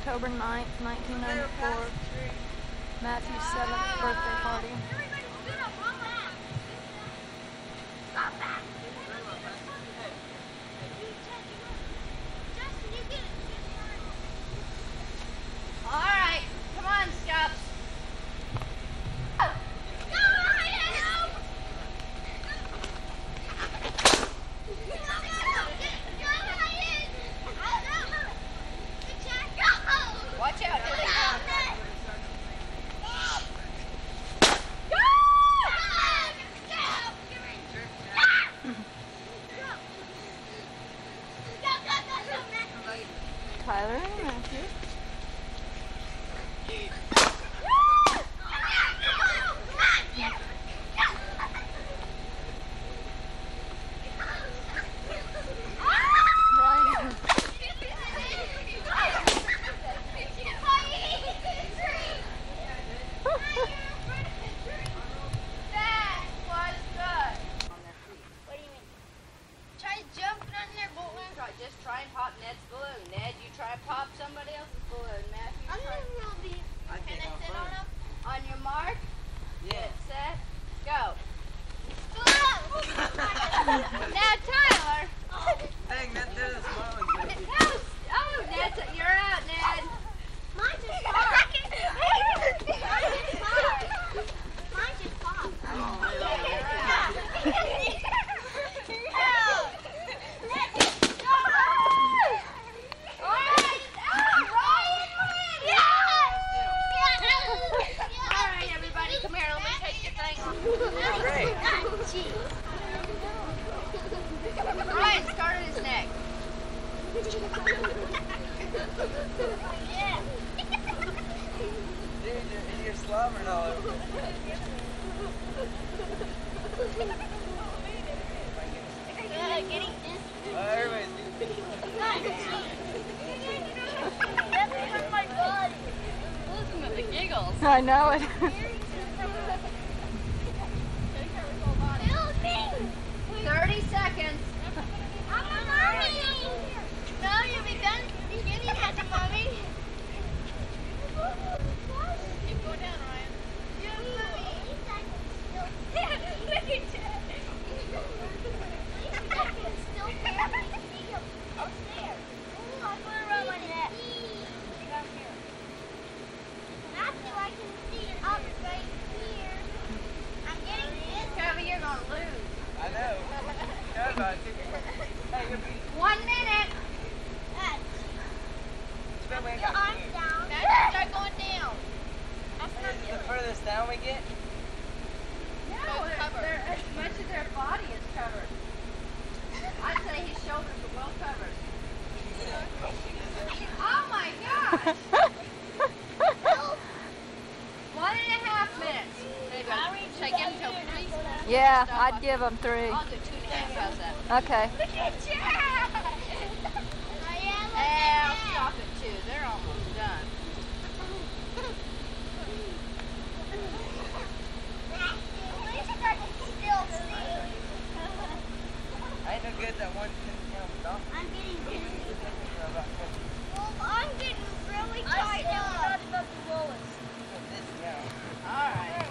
October 9th, 1994. Matthew's 7th birthday party. Alright, come on, Scups. Watch out. Tyler and Matthew. Just try and pop Ned's balloon. Ned, you try and pop somebody else's balloon. Matthew, you try. Can I sit on him? On your mark? Yeah. Get set, go. Now, Tyler. Dang, there's a small one. Oh, Ned, you're out, Ned. Mine just popped. Ryan started his neck. Dude, you're slobbering all over. Everybody's Listen to the giggles. I know it. 30 seconds. No, you'll be done beginning at the mommy. Keep going down, Ryan. Kevin, you're going to lose. I know. Hey, 1 minute. Your arms down. Now start going down. The furthest down we get? No, as much of their body is covered. I'd say his shoulders are well covered. Oh my gosh! 1.5 minutes. Maybe. Should I give him till 3? Yeah, I'd give them 3. I'll do 2.5. How's that? Okay. Look at Chad! Yeah, I'll stop at 2. They're almost done. I ain't no good at that 1 10-pound dog. I'm getting dizzy. Well, I'm getting really tired up. Alright.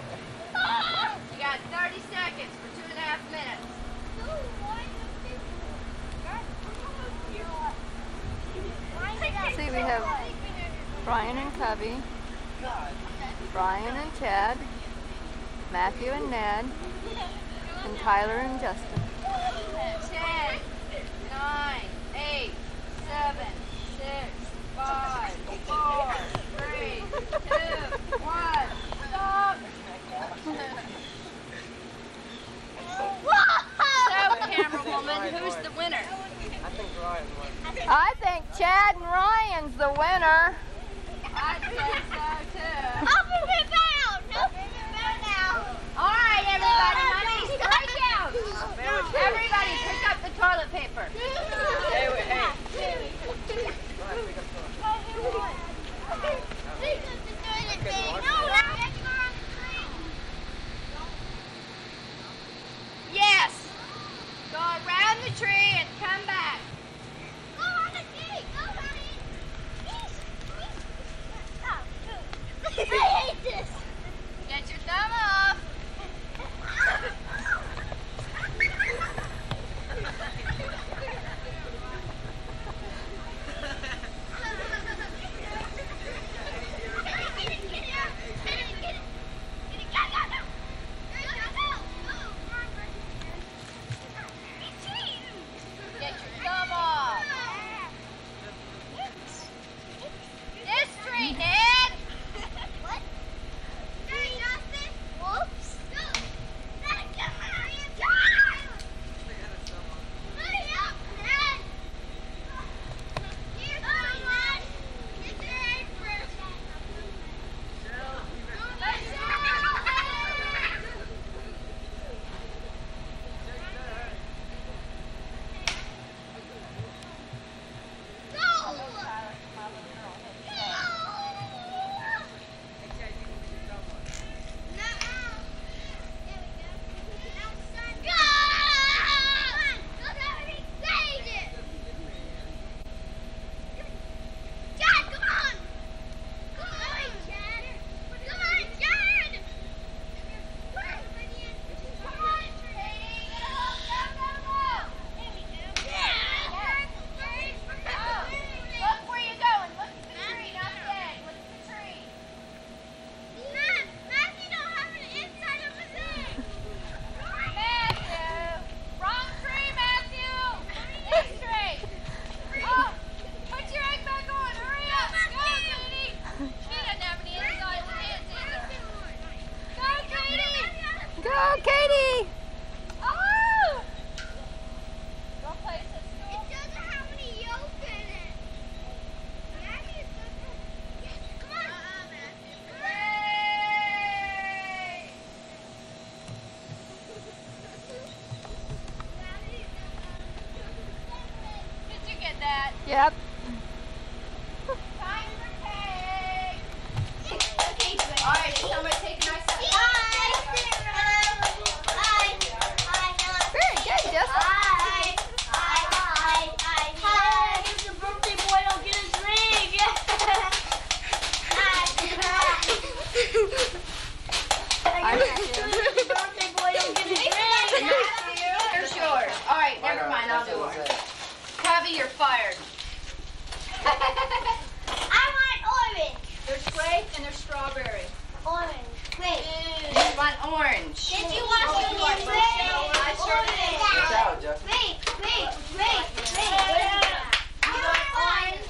You got 30 seconds for 2.5 minutes. See, we have Brian and Cubby, Brian and Chad, Matthew and Ned, and Tyler and Justin. 10, 9, 8, 7, 6, 5, 4, 3, 2, 1. Stop! So, camera woman, who's the winner? I think Ryan won. I think Chad and Ryan's the winner. I'd say so too. Open it out! Open it now! Alright, everybody, money strike out! Everybody, pick up the toilet paper. Hey, wait, hey. Yes! Go around the tree and come back. Go on the gate! Go, honey! Chad. Yep. Time for cake. Okay, all right, somebody take a nice sip. Very good, Justin. The birthday boy don't get his ring. Birthday boy don't get his ring. Here's yours. All right, never mind, I'll do it. Cubby, you're fired. I want orange. There's grape and there's strawberry. Orange. Wait. You want orange. Did you want to get red? Watch out, Justin. Wait. You want orange?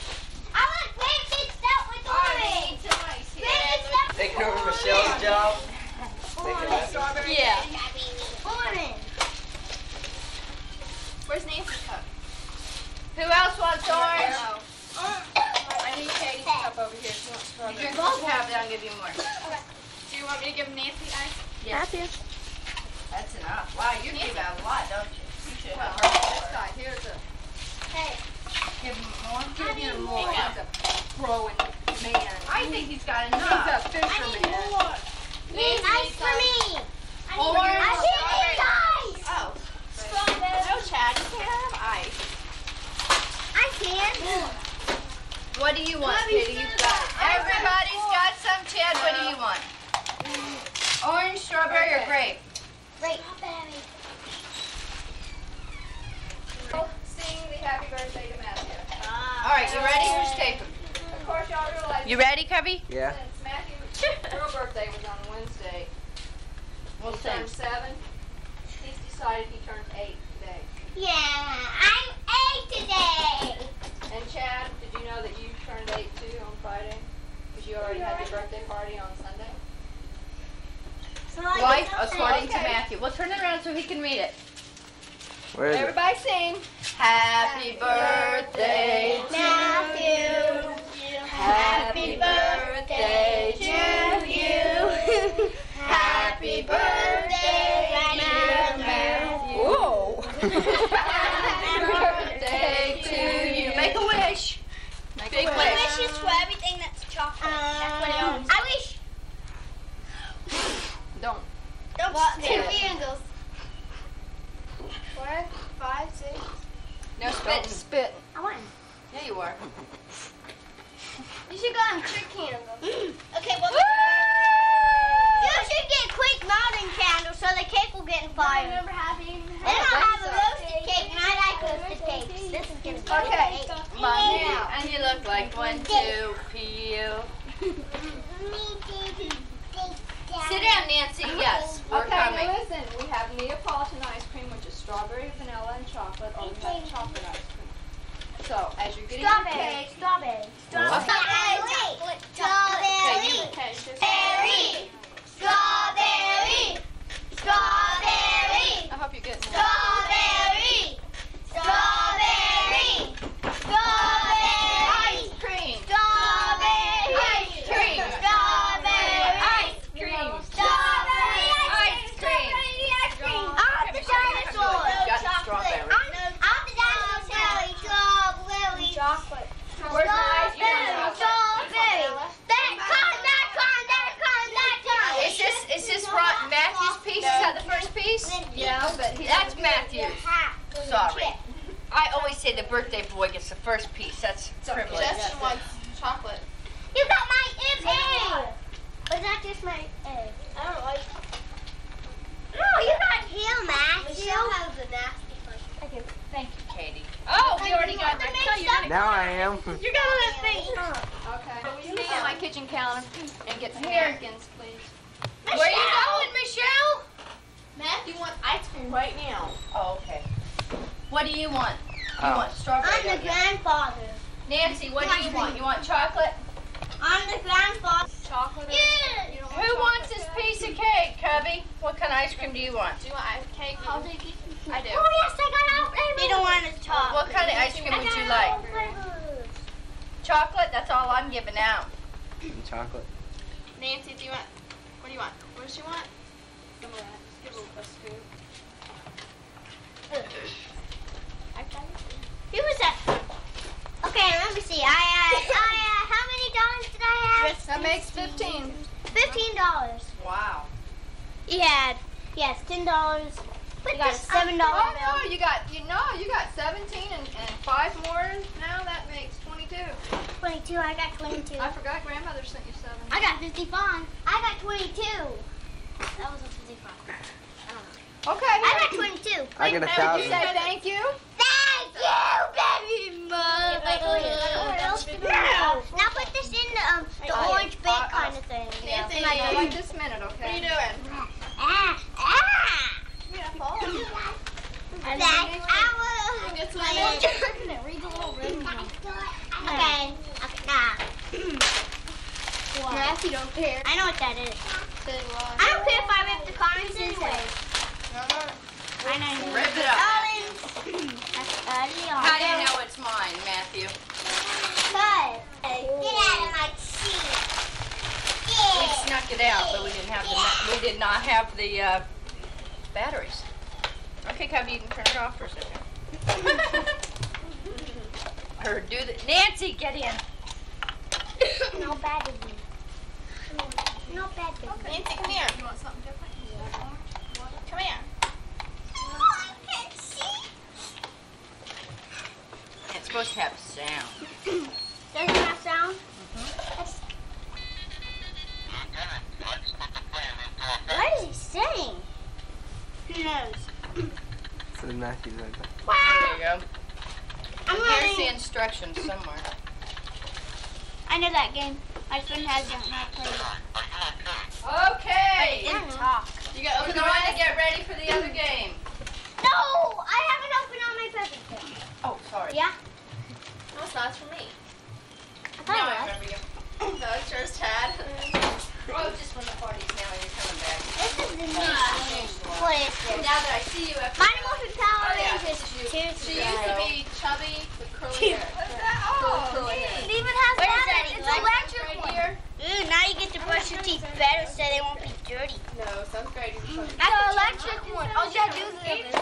I want grape mixed up with orange. Grape mixed up with Taking over Michelle's job. Strawberry. Yeah. orange. Where's Nancy's cup? Who else wants orange? I need Katie's cup over here. She wants strawberry. You both have it, I'll give you more. Do you want me to give Nancy ice? Yes. That's enough. Wow, you give out a lot, don't you? You should have Well, her. this guy, here's a... Hey. Give him more. Give him more. Yeah. He's a growing man. I think he's got He's enough. a fisherman. Need ice for me. Orange, I strawberry. need ice. Oh. Strawberry. No, Chad, you can't have ice. I can. What do you want, Katie? You've got it. Everybody's got some. Chad, what do you want? Orange, strawberry, or grape? Great. Sing the happy birthday to Matthew. All right, you ready? Who's taping? Of course, y'all realize You ready, Cubby? Yeah. since Matthew's real birthday was on Wednesday, We'll he sing. turned 7. He's decided he turns 8 today. Yeah, I'm 8 today. And Chad, did you know that you turned 8 too on Friday? Because you already had your birthday party on Sunday. Right, according to Matthew. We'll turn it around so he can read it. Where is it? Everybody sing. Happy birthday Matthew. Happy birthday to you. Happy birthday, dear Matthew. Whoa. Happy birthday to you. Make a wish. Make a wish. Wishes for everything that's chocolate. That's what it is. I wish. Don't. Don't Two candles. 4, 5, 6. No spitting. Spit. I want. Yeah, you are. You should go and trick candles. Okay, well. You should get quick melting candles so the cake will get in fire. Then I'll have a roasted cake, and I like roasted cakes. This is gonna be Okay. And you look like one too, Peel. Sit down, Nancy. Yes, we're Okay, coming. now listen. We have Neapolitan ice cream, which is strawberry, vanilla, and chocolate, or we have chocolate ice cream. So, as you're getting your cake, Strawberry. Okay. Strawberry. okay, just Strawberry. Strawberry. Strawberry. I hope you get some. Strawberry. Strawberry. Strawberry. Ice cream. Strawberry. Ice cream. Strawberry. Ice cream. Strawberry. Ice cream. Ice cream. I'm the dinosaur. Got the strawberry. I'm the dinosaur. Strawberry. Chocolate. Where's the ice cream? Strawberry. That Is this Matthew's piece? Is that the first piece? Yeah, but That's Matthew's. Sorry. I always say the birthday boy gets the first piece. That's privilege. Justin wants chocolate. You got my egg. Was that just my egg? I don't like. No, you got him, Matt. Michelle has a nasty question. Okay, thank you, Katie. Oh, we already got that. Now I am. You're gonna let things up. Okay. Will you look at my kitchen counter and get some napkins, please? Where you going, Michelle? Matt, you want ice cream right now? Oh, okay. What do you want? You Oh. want strawberry? I'm the don't you? grandfather. Nancy, what do you want? You want chocolate? I'm the grandfather. Chocolate? Yeah. You don't Who wants this piece of cake, Cubby? What kind of ice cream do you want? Do you want ice cake? I'll take it. I do. Oh yes, I got all flavors. You don't want a chocolate. What kind of ice cream would you like? Chocolate? That's all I'm giving out. Chocolate. Nancy, do you want? What do you want? What does she want? Some of that. Just give her a scoop. Who was that? had, yes, $10. You got a $7 bill. Oh no, you got 17 and 5 more now. That makes 22. 22. I got 22. I forgot grandmother sent you 7. I got 55. I got 22. That was a 55. Okay. I got 22. I got Would you 1,000. say thank you? Thank you very much. Now put this in the orange big kind of thing. Nancy, like this minute, okay? What are you doing? Okay. Nah. Nancy don't care. I know what that is. I don't care if I rip the cards anyway. I know. Rip it up. How do you How know it's mine, Matthew? Good. Get out of my seat. We snuck it out, but we did not have the batteries. Okay, Cubby, you can turn it off for a second. Or do the Nancy, get in. No battery. No battery. Nancy, come here. You want something different? Come here. Oh, I can't see. It's supposed to have sound. Doesn't it have sound? What is he saying? Who knows? So Matthew's right there. There you go. I'm And here's running. the instructions somewhere. I know that game. My friend has it and I played it. Okay. Didn't talk. You got open the one to get ready for the other game. No! I haven't opened all my presents yet. Oh, sorry. Yeah? No, it's not. It's for me. I No, thought I it was. remember you. No, it's yours, Tad. Oh, just when the party's now and you're coming back. This is the new game. What is this? Now that I see you after. Mighty Morphin Power Oh, yeah, Rangers this is you. 2. She used to be chubby with curly hair. What's that? Oh, Curly hair. It even has What is that? It's Electric electric right one. here? Ooh, now you get to brush your teeth better so they won't be dirty. No, 7th grade. That's the electric one. All you gotta do is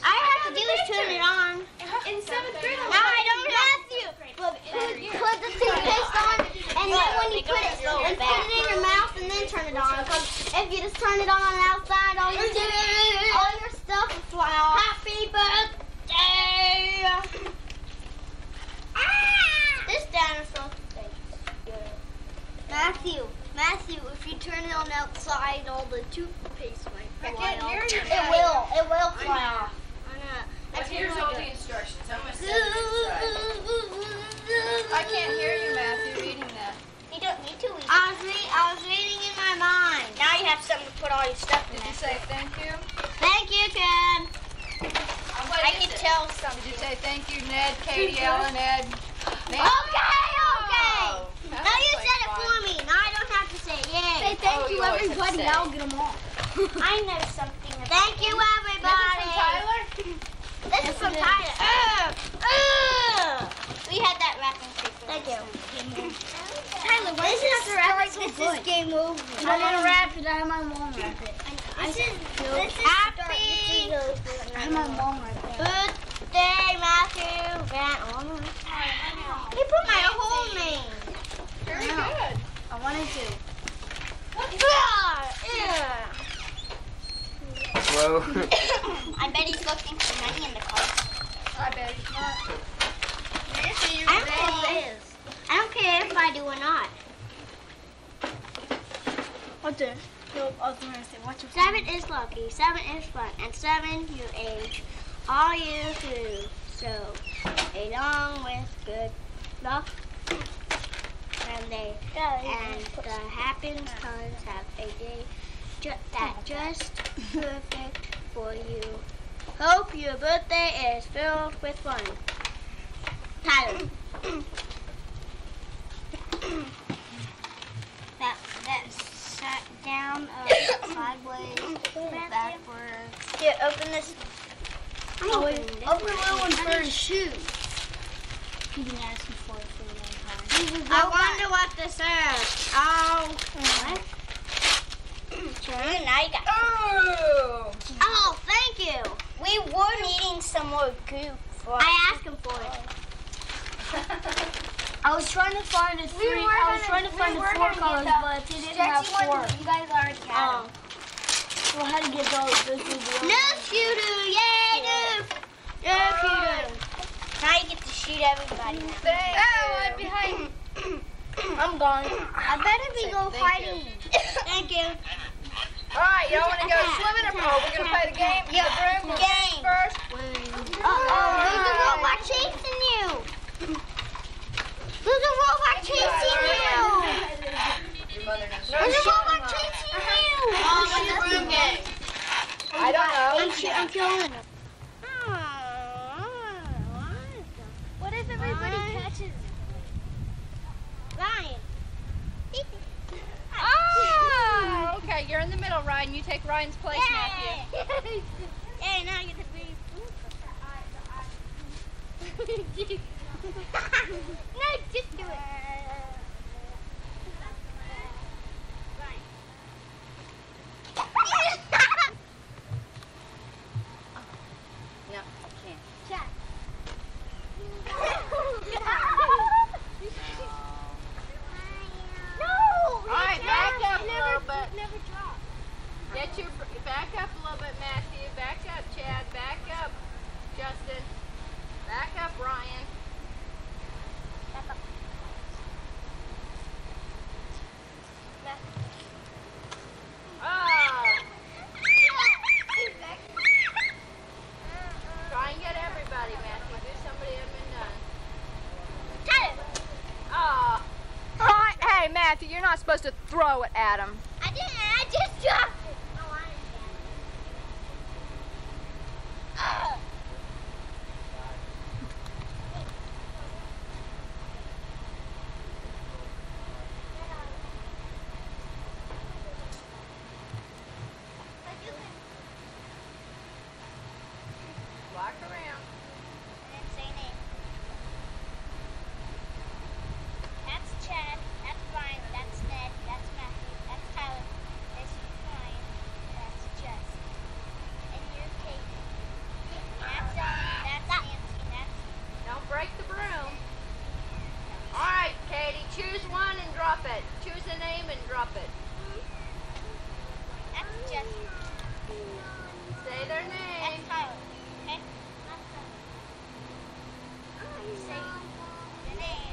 I have to do is turn it on. In 7th grade. No, I don't have to. Put the toothpaste on, and then when you put it in your mouth, and then turn it on. Because if you just turn it on outside, all your stuff will fly off. Happy birthday! This dinosaur thing. Matthew, if you turn it on outside, all the toothpaste might fly off. It will fly off. Well, here's all the instructions. I'm going to send it inside. I can't hear you, Matthew, reading that. You don't need to read. I was reading in my mind. Now you have something to put all your stuff in Did you there. say thank you? Thank you, Ken. I can tell something. Did you say thank you, Ned, Katie, Ellen, Ed? Okay, okay. Oh, Now you said it for me. Now I don't have to say yay. Say thank Oh, you, you always have to everybody. say. I'll get them all. I know something. Thank you, everybody. This is from Tyler. We had that wrapping paper. Thank you. Tyler, why did you have to wrap it so good? This is game over. I didn't wrap it. I had my mom wrap it. This is happy I had my mom wrap it. birthday, Matthew Van Ormer. He put my whole name. Very good. I wanted to. Whoa. I bet he's looking for money in the car. I bet it's not. I don't care if I do or not. What the? No, I was going to say, what's your 7 is lucky, 7 is fun, and 7 your age. All you do. So, along with good luck, and the happens tons have a day just perfect for you. Hope your birthday is filled with fun. Tyler. that sat down sideways, backwards. Here, open this. Open little one first. shoes. You've been asking for it for a long time. I wonder what this is. Oh. What? Now you got. Oh, thank you. We were needing some more goop. I asked him for it. I was trying to find the four colors, but they didn't have 4. You guys already had them. Well, how to get those? No shooter, yay, no shooter. Now you get to shoot everybody. Oh, I'm behind. I'm gone. I better be go fighting. Thank you. All right, y'all want to go swimming or we're going to play the game? Yeah, The broom will game. first. There's a robot chasing you. There's a robot chasing you. Your mother knows. There's a robot chasing you. What's the broom game? I don't know. I'm killing him. What if everybody catches Ryan? Oh, okay. You're in the middle, Ryan. You take Ryan's place, Matthew. Hey, now you get to be. No, just do it. No, I can't. Check. No! All right, back up a little bit. Never drop. Get your back up a little bit, Matthew. Back up, Chad. Back up, Justin. Back up, Ryan. Oh! Try and get everybody, Matthew. Do somebody that been done. Oh! All right, hey, Matthew, you're not supposed to throw it at him. I didn't. I just dropped it. No, I didn't. Walk around. That's Chad. That's Brian. That's Ned. That's Matthew. That's Tyler. That's Ryan. That's Jess. And you're Katie. That's Nancy. That's Don't break the broom. All right, Katie, choose one and drop it. Choose a name and drop it. Jess. Say their name. That's Tyler. Okay. Say your name.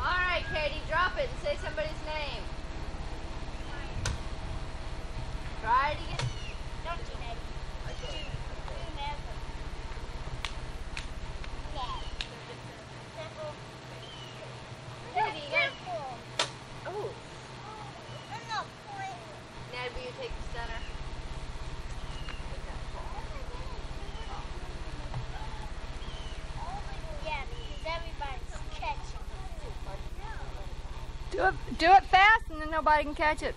All right, Katie, drop it and say somebody's name. Try to get. Don't you, Ned? Katie, get. Careful. Oh, I'm not playing. Ned, will you take the center? Yeah, because everybody's catching. Do it fast, and then nobody can catch it.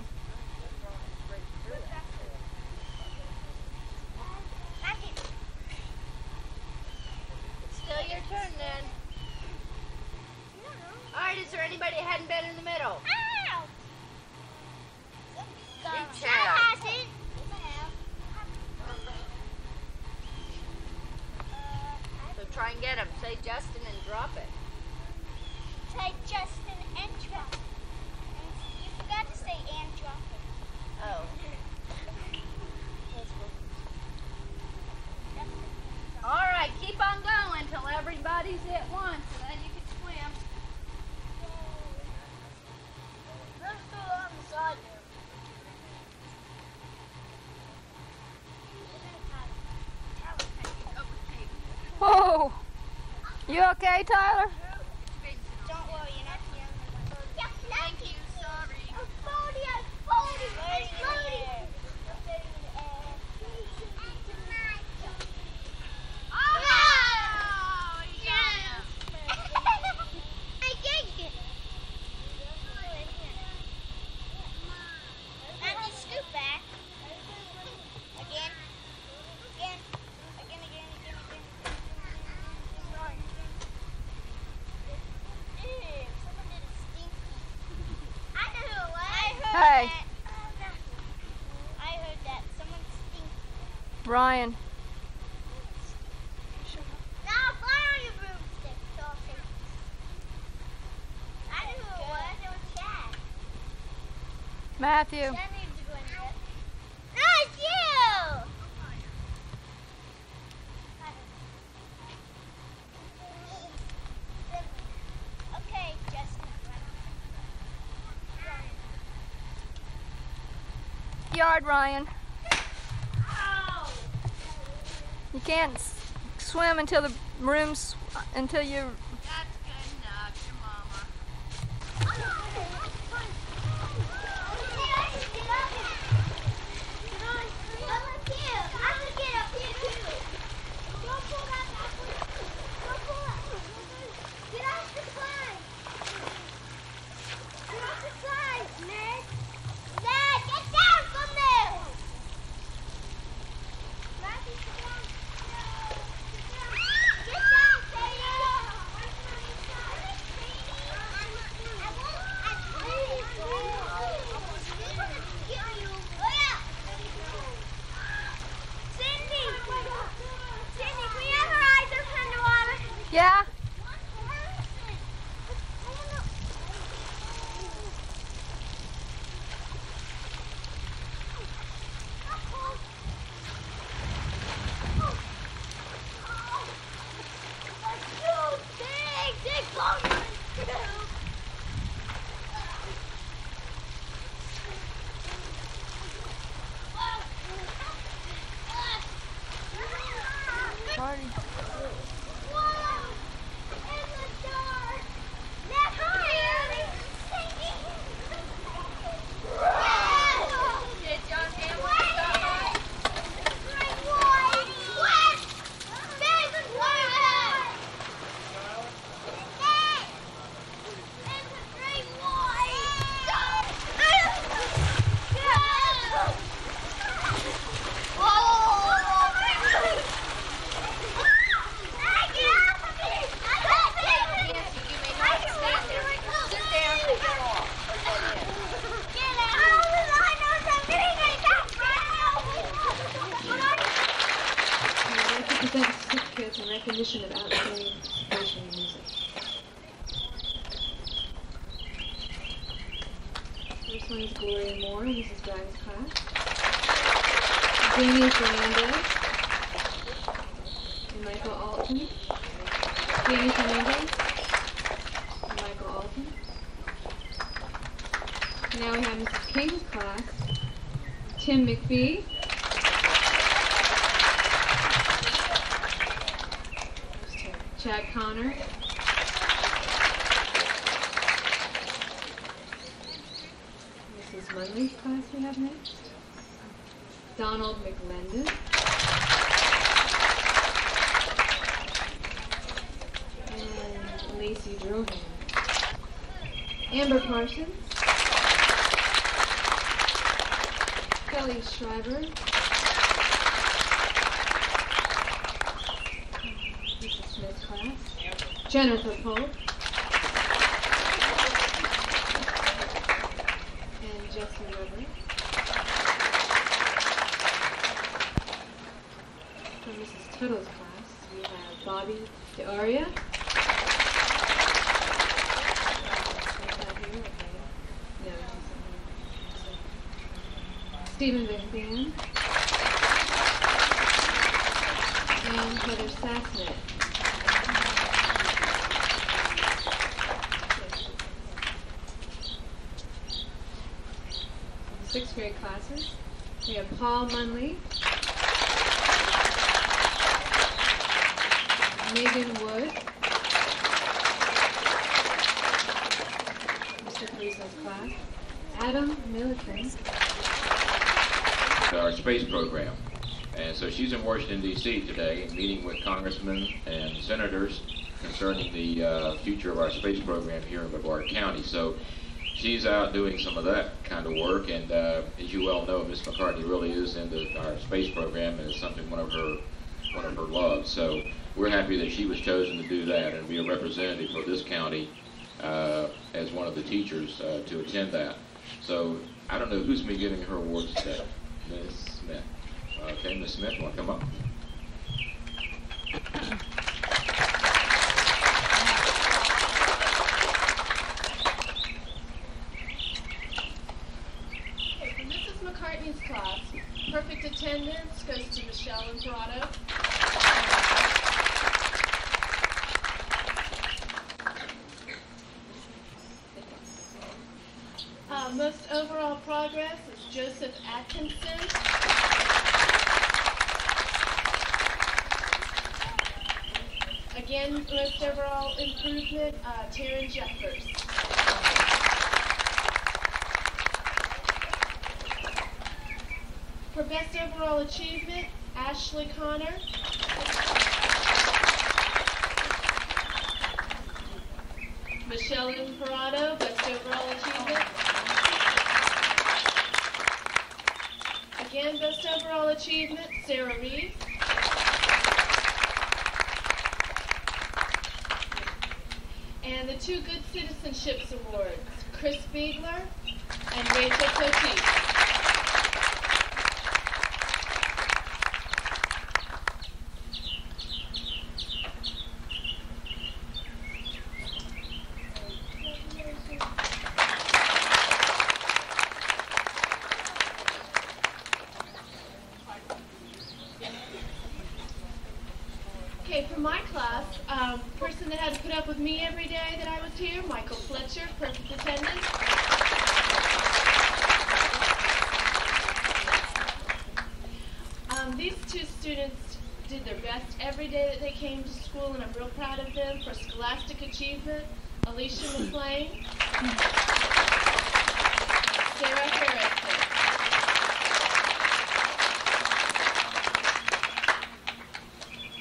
It's still your turn, then. All right, is there anybody that hadn't been in the middle? Ow! Good Chad job. has it. So try and get him. Say Justin and drop it. Say Justin and drop it. You forgot to say and drop it. Oh. All right, keep on going till everybody's at once, and then you can swim. Let's go on the side there. Whoa! You okay, Tyler? Don't worry, you're not the only one. Thank you. Sorry. I'm floating, I'm floating, I'm floating. Oh, yeah. I did it. Now just scoot back. Again. Again. Again. Ew, someone did a stinky. I know who it was. Hey. I heard that. Someone stinky. Ryan. Matthew. That needs to go in there. No, it's you! Okay, Jessica. Yard, Ryan. Ow! You can't swim until the room's until you. That's good enough, your mama. Yeah. Party. Did John Campbell stop by? Nancy, you may not stand there. Sit down and get off. Or get in. I'd like to present certificates in recognition of outstanding participation in music. First one is Gloria Moore, Mrs. Bragg's class. Jamie Fernandez and Michael Alton. Jamie Fernandez and Michael Alton. Now we have Mrs. King's class. Tim McPhee. Chad Connor. Mrs. Munley's class we have next. Donald McLendon. And Lacey Drohan. Amber Parsons. Kelly Schreiber. Mrs. Smith's class. Jennifer Pope. And Jesse Weber. From Mrs. Tuttle's class, we have Bobby DeAria. No, Stephen Van Dam. And Heather Sassnet. Sixth grade classes, we have Paul Munley, Megan Wood, Mr. Policeman's class, Adam Milliken. Our space program. And so she's in Washington, D.C. today, meeting with congressmen and senators concerning the future of our space program here in Brevard County. So she's out doing some of that kind of work, and as you well know, Ms. McCartney really is into our space program, and it's something one of her loves. So we're happy that she was chosen to do that and be a representative for this county as one of the teachers to attend that. So I don't know who's been giving her awards today. Ms. Smith. Okay, Ms. Smith, want to come up? Most overall progress is Joseph Atkinson. Again, most overall improvement, Taryn Jeffers. For best overall achievement, Ashley Connor. Michelle Imparato, best overall achievement. Again, best overall achievement, Sarah Reed. And the 2 Good Citizenships Awards, Chris Biegler and Rachel Cote. Okay, for my class, person that had to put up with me every day that I was here, Michael Fletcher, perfect attendance. These 2 students did their best every day that they came to school, and I'm real proud of them. For scholastic achievement, Alicia McLean, Sarah Harrison.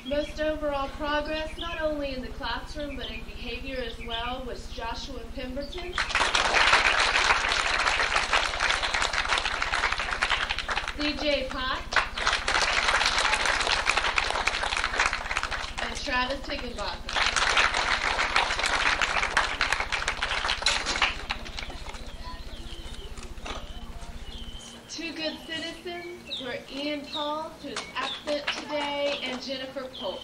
Most overall progress, not only in the classroom but in behavior as well, was Joshua Pemberton. DJ Pott. And Travis Higginbotham. Two good citizens were Ian Paul, who is absent today, and Jennifer Polk.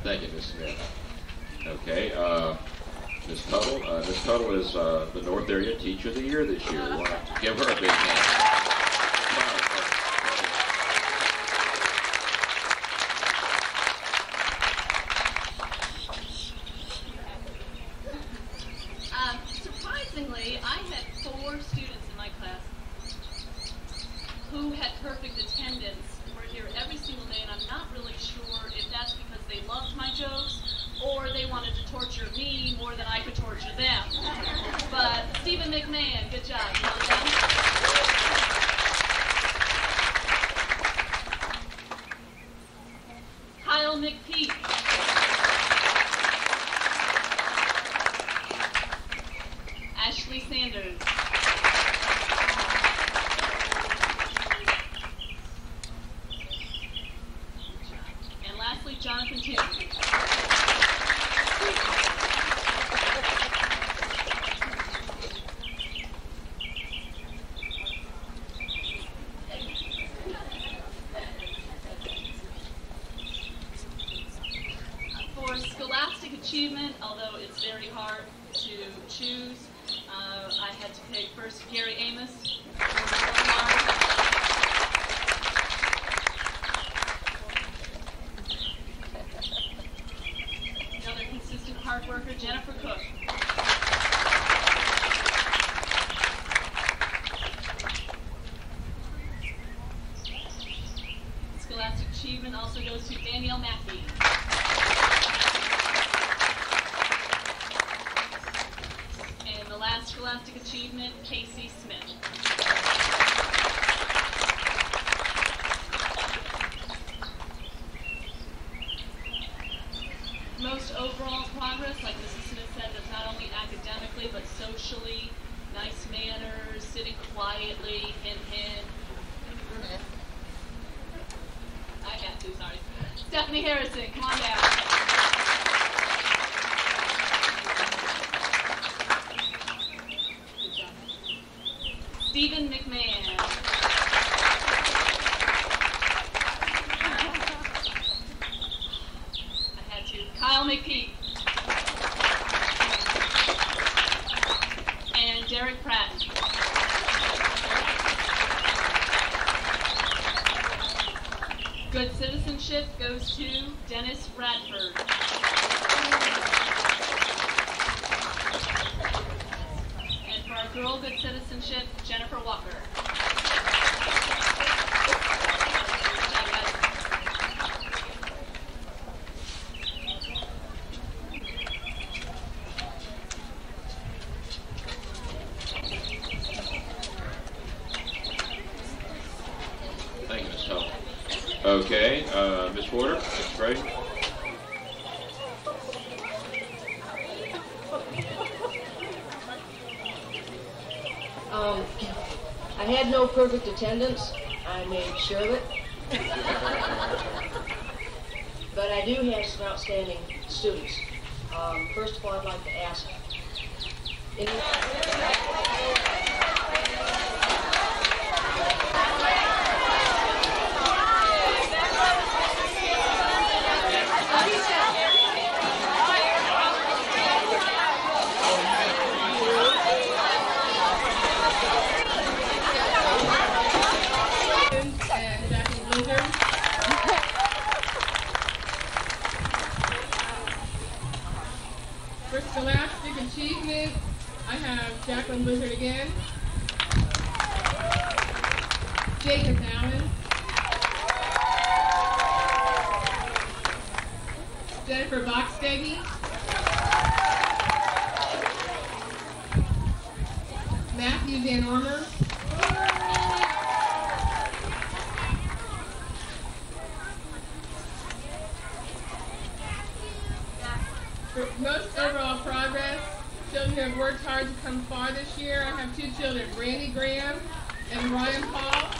Thank you, Ms. Smith. Okay, Ms. Tuttle. Ms. Tuttle is the North Area Teacher of the Year this year. We want to give her a big hand. Surprisingly, I had 4 students in my class who had perfect attendance. Were here every single day, and I'm not really sure if that's because they loved my jokes or they wanted to torture me more than I could torture them. But Stephen McMahon, good job. Well done. Kyle McPeak. Ashley Sanders. And lastly, Jonathan Tim. For scholastic achievement, although it's very hard to choose, I had to pick first Gary Amos. Another consistent hard worker, Jennifer Cook. Scholastic achievement also goes to Danielle Mackey. And the last scholastic achievement, Casey Smith. Most overall progress, like Mrs. Smith said, is not only academically but socially, nice manners, sitting quietly, hint. I got to, sorry. Stephanie Harrison, come on down. Good job. Stephen McMahon. I had to. Kyle McPeak. citizenship goes to Dennis Radford. And for our girl good citizenship, Jennifer Walker. Thank you, Ms. Hull. Okay, Ms. Porter, Ms. Gray. I had no perfect attendance. I made sure of it. But I do have some outstanding students. First of all, I'd like to ask. For scholastic achievement, I have Jacqueline Blizzard again, Jacob Allen, Jennifer Boxsteggy, Matthew Van Ormer, for most overall progress, children who have worked hard to come far this year, I have two children, Brandy Graham and Ryan Paul.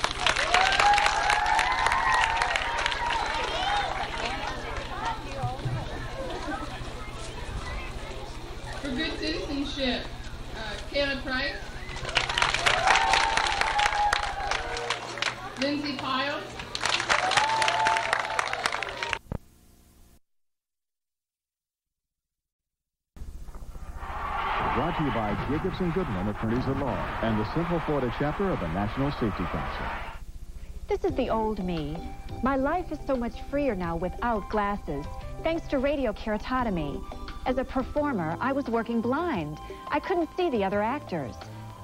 For good citizenship, Kayla Price, Lindsay Piles, Brought to you by Jacobson Goodman, attorneys at law, and the Central Florida chapter of the National Safety Council. This is the old me. My life is so much freer now without glasses, thanks to radiokeratotomy. As a performer, I was working blind. I couldn't see the other actors.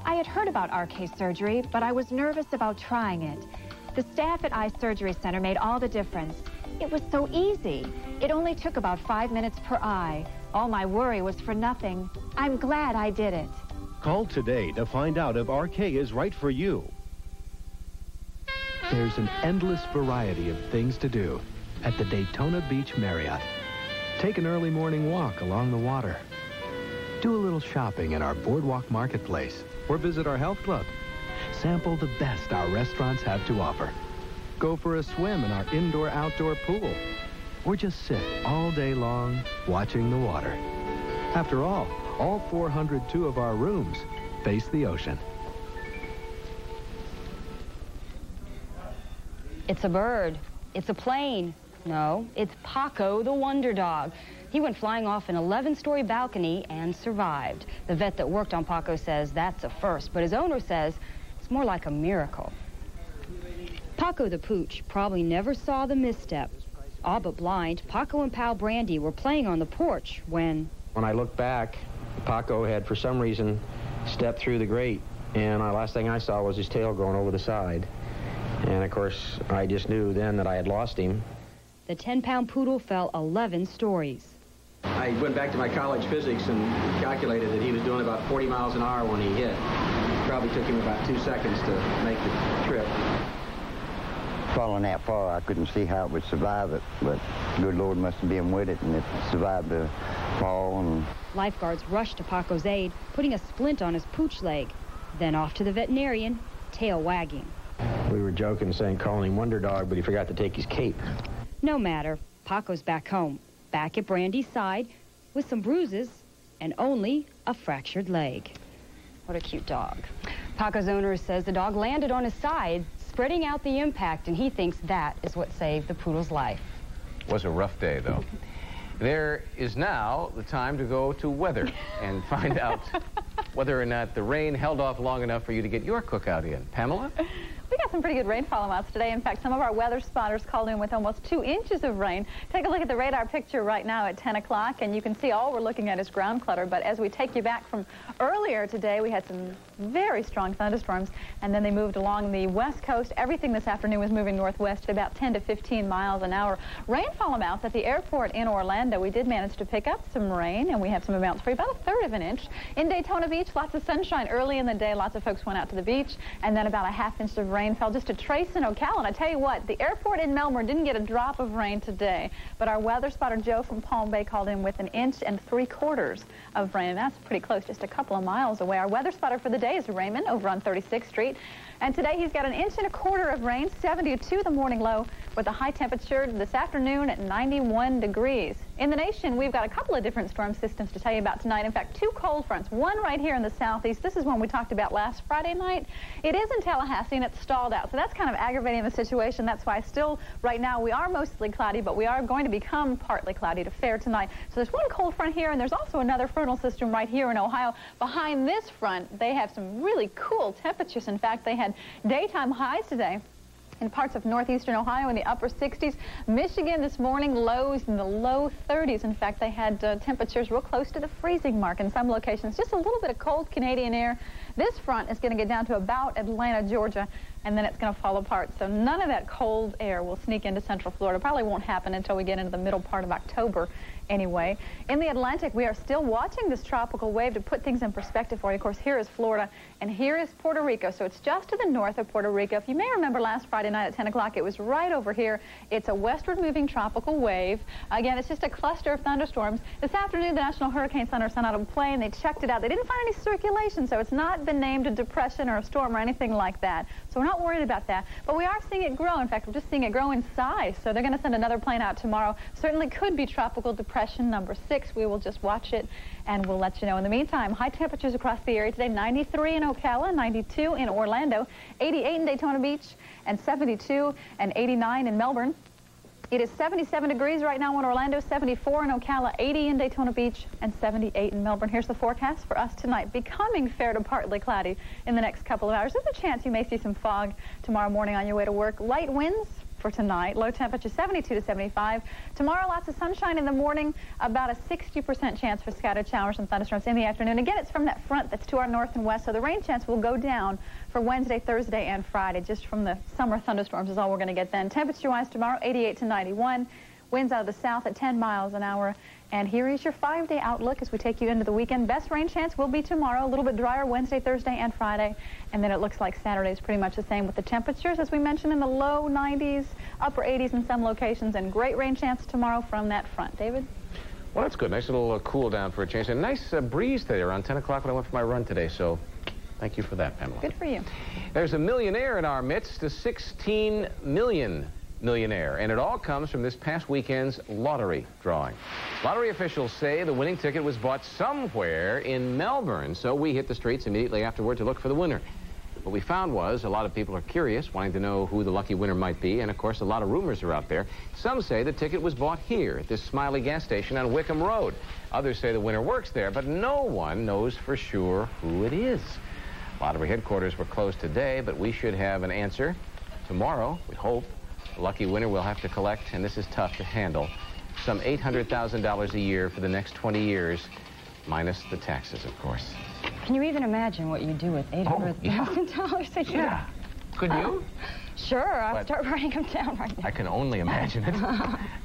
I had heard about RK surgery, but I was nervous about trying it. The staff at Eye Surgery Center made all the difference. It was so easy. It only took about 5 minutes per eye. All my worry was for nothing. I'm glad I did it. Call today to find out if RK is right for you. There's an endless variety of things to do at the Daytona Beach Marriott. Take an early morning walk along the water. Do a little shopping in our Boardwalk Marketplace or visit our health club. Sample the best our restaurants have to offer. Go for a swim in our indoor-outdoor pool. Or just sit all day long watching the water. After all 402 of our rooms face the ocean. It's a bird. It's a plane. No, it's Paco the Wonder Dog. He went flying off an 11-story balcony and survived. The vet that worked on Paco says that's a first, but his owner says it's more like a miracle. Paco the Pooch probably never saw the misstep. All but blind, Paco and pal Brandy were playing on the porch when I looked back, Paco had, for some reason, stepped through the grate, and the last thing I saw was his tail going over the side. And, of course, I just knew then that I had lost him. the 10-pound poodle fell 11 stories. I went back to my college physics and calculated that he was doing about 40 miles an hour when he hit. It probably took him about 2 seconds to make the trip. Falling that far, I couldn't see how it would survive it, but good Lord must have been with it, and it survived the fall. And Lifeguards rushed to Paco's aid, putting a splint on his pooch leg. Then off to the veterinarian, tail wagging. We were joking, saying calling him Wonder Dog, but he forgot to take his cape. No matter, Paco's back home, back at Brandy's side, with some bruises and only a fractured leg. What a cute dog. Paco's owner says the dog landed on his side, spreading out the impact, and he thinks that is what saved the poodle's life. It was a rough day, though. There is now the time to go to weather and find out whether or not the rain held off long enough for you to get your cookout in. Pamela? We got some some pretty good rainfall amounts today. In fact, some of our weather spotters called in with almost 2 inches of rain. Take a look at the radar picture right now at 10 o'clock, and you can see all we're looking at is ground clutter. But as we take you back from earlier today, we had some very strong thunderstorms, and then they moved along the west coast. Everything this afternoon was moving northwest at about 10 to 15 miles an hour. Rainfall amounts at the airport in Orlando. We did manage to pick up some rain, and we have some amounts for you, about 1/3 of an inch. In Daytona Beach, lots of sunshine early in the day. Lots of folks went out to the beach, and then about a 1/2 inch of rain fell just a trace in Ocala. And I tell you what, the airport in Melbourne didn't get a drop of rain today, but our weather spotter Joe from Palm Bay called in with 1 3/4 inches of rain, and that's pretty close, just a couple of miles away. Our weather spotter for the day is Raymond over on 36th Street. And today he's got 1 1/4 inches of rain, 72 the morning low, with a high temperature this afternoon at 91 degrees. In the nation, we've got a couple of different storm systems to tell you about tonight. In fact, 2 cold fronts, one right here in the southeast. This is one we talked about last Friday night. It is in Tallahassee, and it's stalled out, so that's kind of aggravating the situation. That's why still, right now, we are mostly cloudy, but we are going to become partly cloudy to fair tonight. So there's one cold front here, and there's also another frontal system right here in Ohio. Behind this front, they have some really cool temperatures. In fact, they had daytime highs today in parts of northeastern Ohio in the upper 60s. Michigan this morning, lows in the low 30s. In fact, they had temperatures real close to the freezing mark in some locations. Just a little bit of cold Canadian air. This front is going to get down to about Atlanta, Georgia, and then it's going to fall apart. So none of that cold air will sneak into central Florida. Probably won't happen until we get into the middle part of October anyway. In the Atlantic, we are still watching this tropical wave. To put things in perspective for you, of course, here is Florida, and here is Puerto Rico. So it's just to the north of Puerto Rico. If you may remember last Friday night at 10 o'clock, it was right over here. It's a westward moving tropical wave. Again, it's just a cluster of thunderstorms. This afternoon, the National Hurricane Center sent out a plane. They checked it out. They didn't find any circulation, so it's not been named a depression or a storm or anything like that. So we're not worried about that. But we are seeing it grow. In fact, we're just seeing it grow in size. So they're going to send another plane out tomorrow. Certainly could be tropical depression number 6. We will just watch it, and we'll let you know. In the meantime, high temperatures across the area today. 93 in Ocala, 92 in Orlando, 88 in Daytona Beach, and 72 and 89 in Melbourne. It is 77 degrees right now in Orlando, 74 in Ocala, 80 in Daytona Beach, and 78 in Melbourne. Here's the forecast for us tonight. Becoming fair to partly cloudy in the next couple of hours. There's a chance you may see some fog tomorrow morning on your way to work. Light winds for tonight. Low temperature 72 to 75. Tomorrow, lots of sunshine in the morning. About a 60% chance for scattered showers and thunderstorms in the afternoon. Again, it's from that front that's to our north and west, so the rain chance will go down for Wednesday, Thursday, and Friday. Just from the summer thunderstorms is all we're going to get then. Temperature-wise tomorrow, 88 to 91. Winds out of the south at 10 miles an hour. And here is your 5-day outlook as we take you into the weekend. Best rain chance will be tomorrow. A little bit drier Wednesday, Thursday, and Friday. And then it looks like Saturday is pretty much the same with the temperatures, as we mentioned, in the low 90s, upper 80s in some locations, and great rain chance tomorrow from that front. David? Well, that's good. Nice little cool down for a change. A nice breeze today around 10 o'clock when I went for my run today. So thank you for that, Pamela. Good for you. There's a millionaire in our midst, a 16 million millionaire, and it all comes from this past weekend's lottery drawing. Lottery officials say the winning ticket was bought somewhere in Melbourne, so we hit the streets immediately afterward to look for the winner. What we found was a lot of people are curious, wanting to know who the lucky winner might be, and of course a lot of rumors are out there. Some say the ticket was bought here at this Smiley gas station on Wickham Road. Others say the winner works there, but no one knows for sure who it is. Lottery headquarters were closed today, but we should have an answer tomorrow, we hope. The lucky winner will have to collect, and this is tough to handle, some $800,000 a year for the next 20 years, minus the taxes, of course. Can you even imagine what you do with $800,000 a year? Yeah. Could you? Sure, I'll start writing them down right now. I can only imagine it.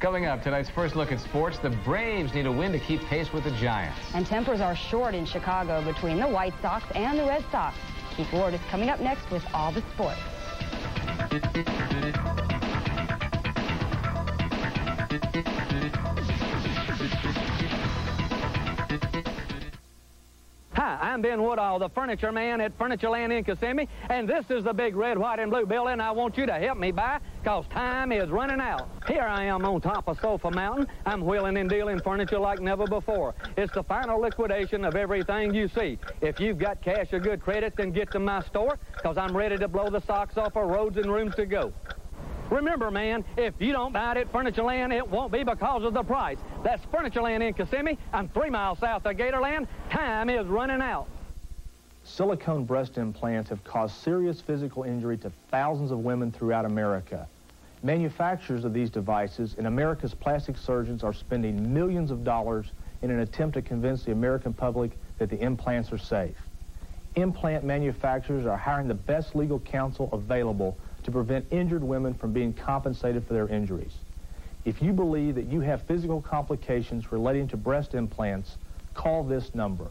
Coming up, tonight's first look at sports. The Braves need a win to keep pace with the Giants. And tempers are short in Chicago between the White Sox and the Red Sox. Keith Ward is coming up next with all the sports. Hi, I'm Ben Woodall, the furniture man at Furnitureland in Kissimmee, and this is the big red, white, and blue building I want you to help me buy, because time is running out. Here I am on top of Sofa Mountain. I'm wheeling and dealing furniture like never before. It's the final liquidation of everything you see. If you've got cash or good credit, then get to my store, because I'm ready to blow the socks off of roads and rooms to go. Remember, man, if you don't buy it at Furnitureland, it won't be because of the price. That's Furnitureland in Kissimmee. I'm 3 miles south of Gatorland. Time is running out. silicone breast implants have caused serious physical injury to thousands of women throughout America. Manufacturers of these devices and America's plastic surgeons are spending millions of dollars in an attempt to convince the American public that the implants are safe. Implant manufacturers are hiring the best legal counsel available to prevent injured women from being compensated for their injuries. If you believe that you have physical complications relating to breast implants, call this number.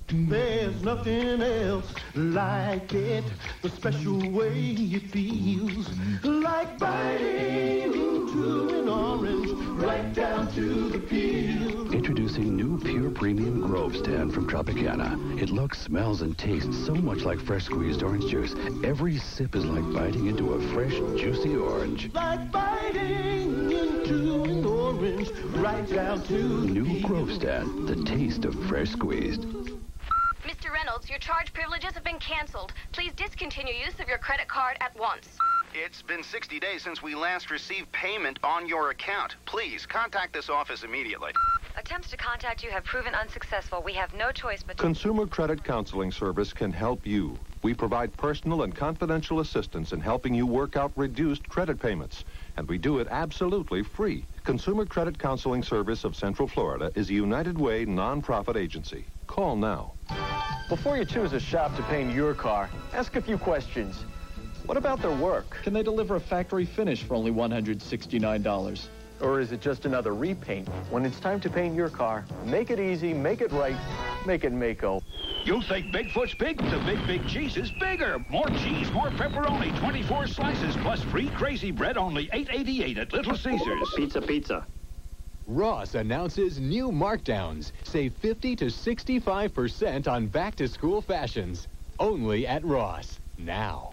There's nothing else like it, the special way it feels, like biting into an orange, right down to the peel. Introducing new Pure Premium Grove Stand from Tropicana. It looks, smells, and tastes so much like fresh squeezed orange juice. Every sip is like biting into a fresh, juicy orange. Like biting into an orange, right down to the New Grove Stand, the taste of fresh squeezed. Mr. Reynolds, your charge privileges have been canceled. Please discontinue use of your credit card at once. It's been 60 days since we last received payment on your account. Please contact this office immediately. Attempts to contact you have proven unsuccessful. We have no choice but to... Consumer Credit Counseling Service can help you. We provide personal and confidential assistance in helping you work out reduced credit payments. And we do it absolutely free. Consumer Credit Counseling Service of Central Florida is a United Way nonprofit agency. Call now. Before you choose a shop to paint your car, ask a few questions. What about their work? Can they deliver a factory finish for only $169? Or is it just another repaint? When it's time to paint your car, make it easy, make it right, make it Mako. You think Bigfoot's big? The Big Cheese is bigger. More cheese, more pepperoni, 24 slices, plus free crazy bread, only $8.88 at Little Caesars. Pizza. Ross announces new markdowns. Save 50 to 65% on back-to-school fashions. Only at Ross. Now.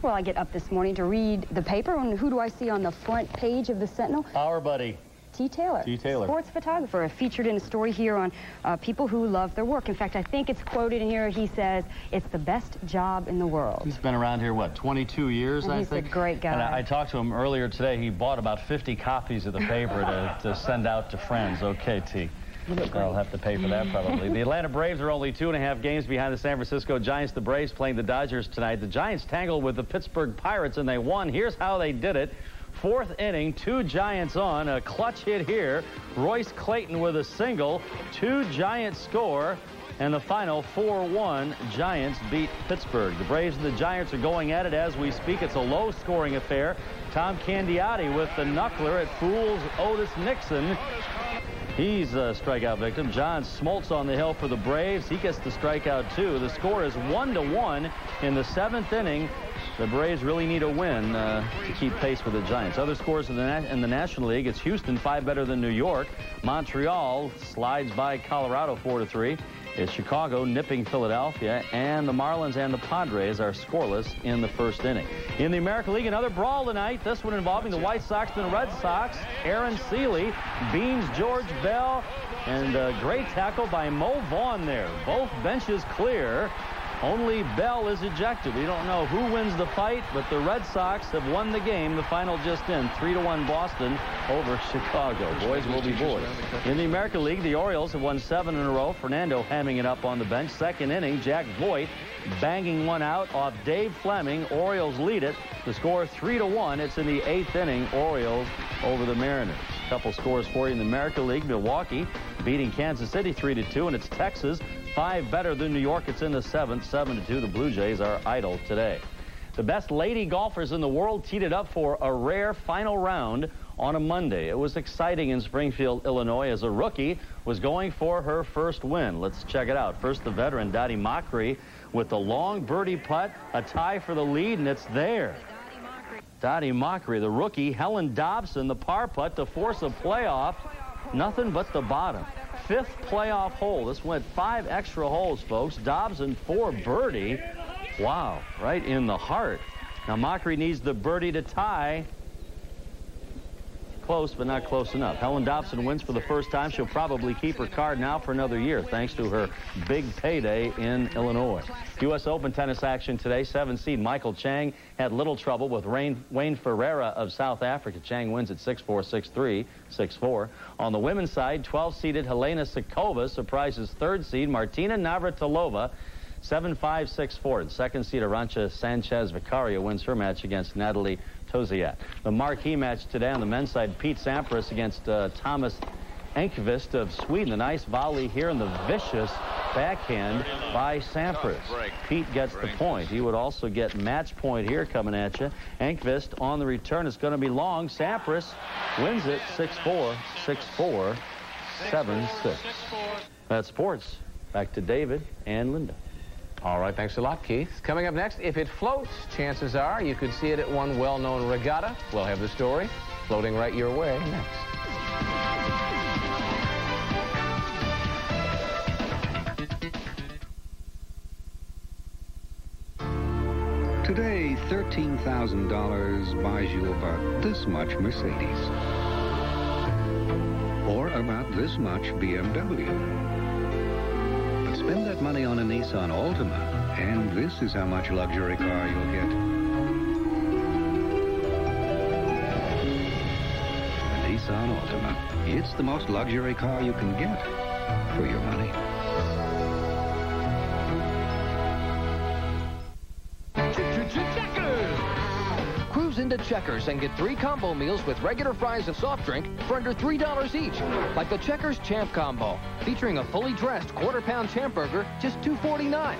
Well, I get up this morning to read the paper, and who do I see on the front page of the Sentinel? Our buddy. T. Taylor. T. Taylor. Sports photographer, featured in a story here on people who love their work. In fact, I think it's quoted in here. He says, it's the best job in the world. He's been around here, what, 22 years, and I think? He's a great guy. And I talked to him earlier today. He bought about 50 copies of the paper to send out to friends. Okay, T. I'll have to pay for that probably. The Atlanta Braves are only 2.5 games behind the San Francisco Giants. The Braves playing the Dodgers tonight. The Giants tangled with the Pittsburgh Pirates, and they won. Here's how they did it. Fourth inning, 2 Giants on. A clutch hit here. Royce Clayton with a single. 2 Giants score. And the final 4-1, Giants beat Pittsburgh. The Braves and the Giants are going at it as we speak. It's a low-scoring affair. Tom Candiotti with the knuckler. It fools Otis Nixon. He's a strikeout victim. John Smoltz on the hill for the Braves. He gets the strikeout, too. The score is 1-1 in the 7th inning. The Braves really need a win to keep pace with the Giants. Other scores in the National League, it's Houston 5 better than New York. Montreal slides by Colorado 4-3. It's Chicago nipping Philadelphia, and the Marlins and the Padres are scoreless in the first inning. In the American League, another brawl tonight, this one involving the White Sox and the Red Sox. Aaron Seeley beans George Bell, and a great tackle by Mo Vaughn there. Both benches clear. Only Bell is ejected. We don't know who wins the fight, but the Red Sox have won the game. The final just in, 3-1 Boston over Chicago. Boys will be boys. In the American League, the Orioles have won 7 in a row. Fernando hamming it up on the bench. Second inning, Jack Voigt banging one out off Dave Fleming. Orioles lead it. The score 3-1. It's in the 8th inning. Orioles over the Mariners. A couple scores for you in the American League. Milwaukee beating Kansas City 3-2, and it's Texas 5 better than New York. It's in the 7th, 7-2. The Blue Jays are idle today. The best lady golfers in the world teed it up for a rare final round on a Monday. It was exciting in Springfield, Illinois, as a rookie was going for her first win. Let's check it out. First, the veteran, Dottie Mockery, with the long birdie putt, a tie for the lead, and it's there. Dottie Mockery, the rookie. Helen Dobson, the par putt to force a playoff. Nothing but the bottom. 5th playoff hole. This went 5 extra holes, folks. Dobson for birdie. Wow, right in the heart. Now Mockery needs the birdie to tie. close, but not close enough. Helen Dobson wins for the first time. She'll probably keep her card now for another year, thanks to her big payday in Illinois. U.S. Open tennis action today. 7th seed Michael Chang had little trouble with Wayne Ferreira of South Africa. Chang wins at 6-4, 6-3, 6-4. On the women's side, 12-seeded Helena Sikova surprises 3rd seed Martina Navratilova 7-5, 6-4. The 2nd seed Arantxa Sanchez Vicario wins her match against Natalie Toziak. The marquee match today on the men's side, Pete Sampras against Thomas Enqvist of Sweden. A nice volley here and the vicious backhand by Sampras. Pete gets the point. He would also get match point here coming at you. Enqvist on the return is going to be long. Sampras wins it 6-4, 6-4, 7-6. That's sports. Back to David and Linda. All right, thanks a lot, Keith. Coming up next, if it floats, chances are you could see it at one well-known regatta. We'll have the story floating right your way next. Today, $13,000 buys you about this much Mercedes. Or about this much BMW. But spend that money on a Nissan Altima, and this is how much luxury car you'll get. A Nissan Altima. It's the most luxury car you can get for your money. Cruise into Checkers and get 3 combo meals with regular fries and soft drink for under $3 each. Like the Checkers Champ Combo, featuring a fully dressed quarter-pound champ burger, just $2.49.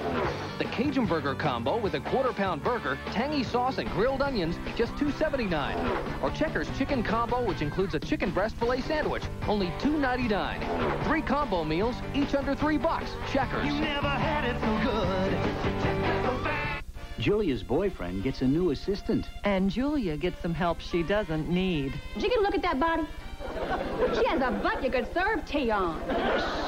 The Cajun Burger Combo with a quarter-pound burger, tangy sauce, and grilled onions, just $2.79. Or Checkers Chicken Combo, which includes a chicken breast filet sandwich, only $2.99. 3 combo meals, each under $3. Checkers. You never had it so good. Julia's boyfriend gets a new assistant. And Julia gets some help she doesn't need. Did you get a look at that body? She has a butt you could serve tea on.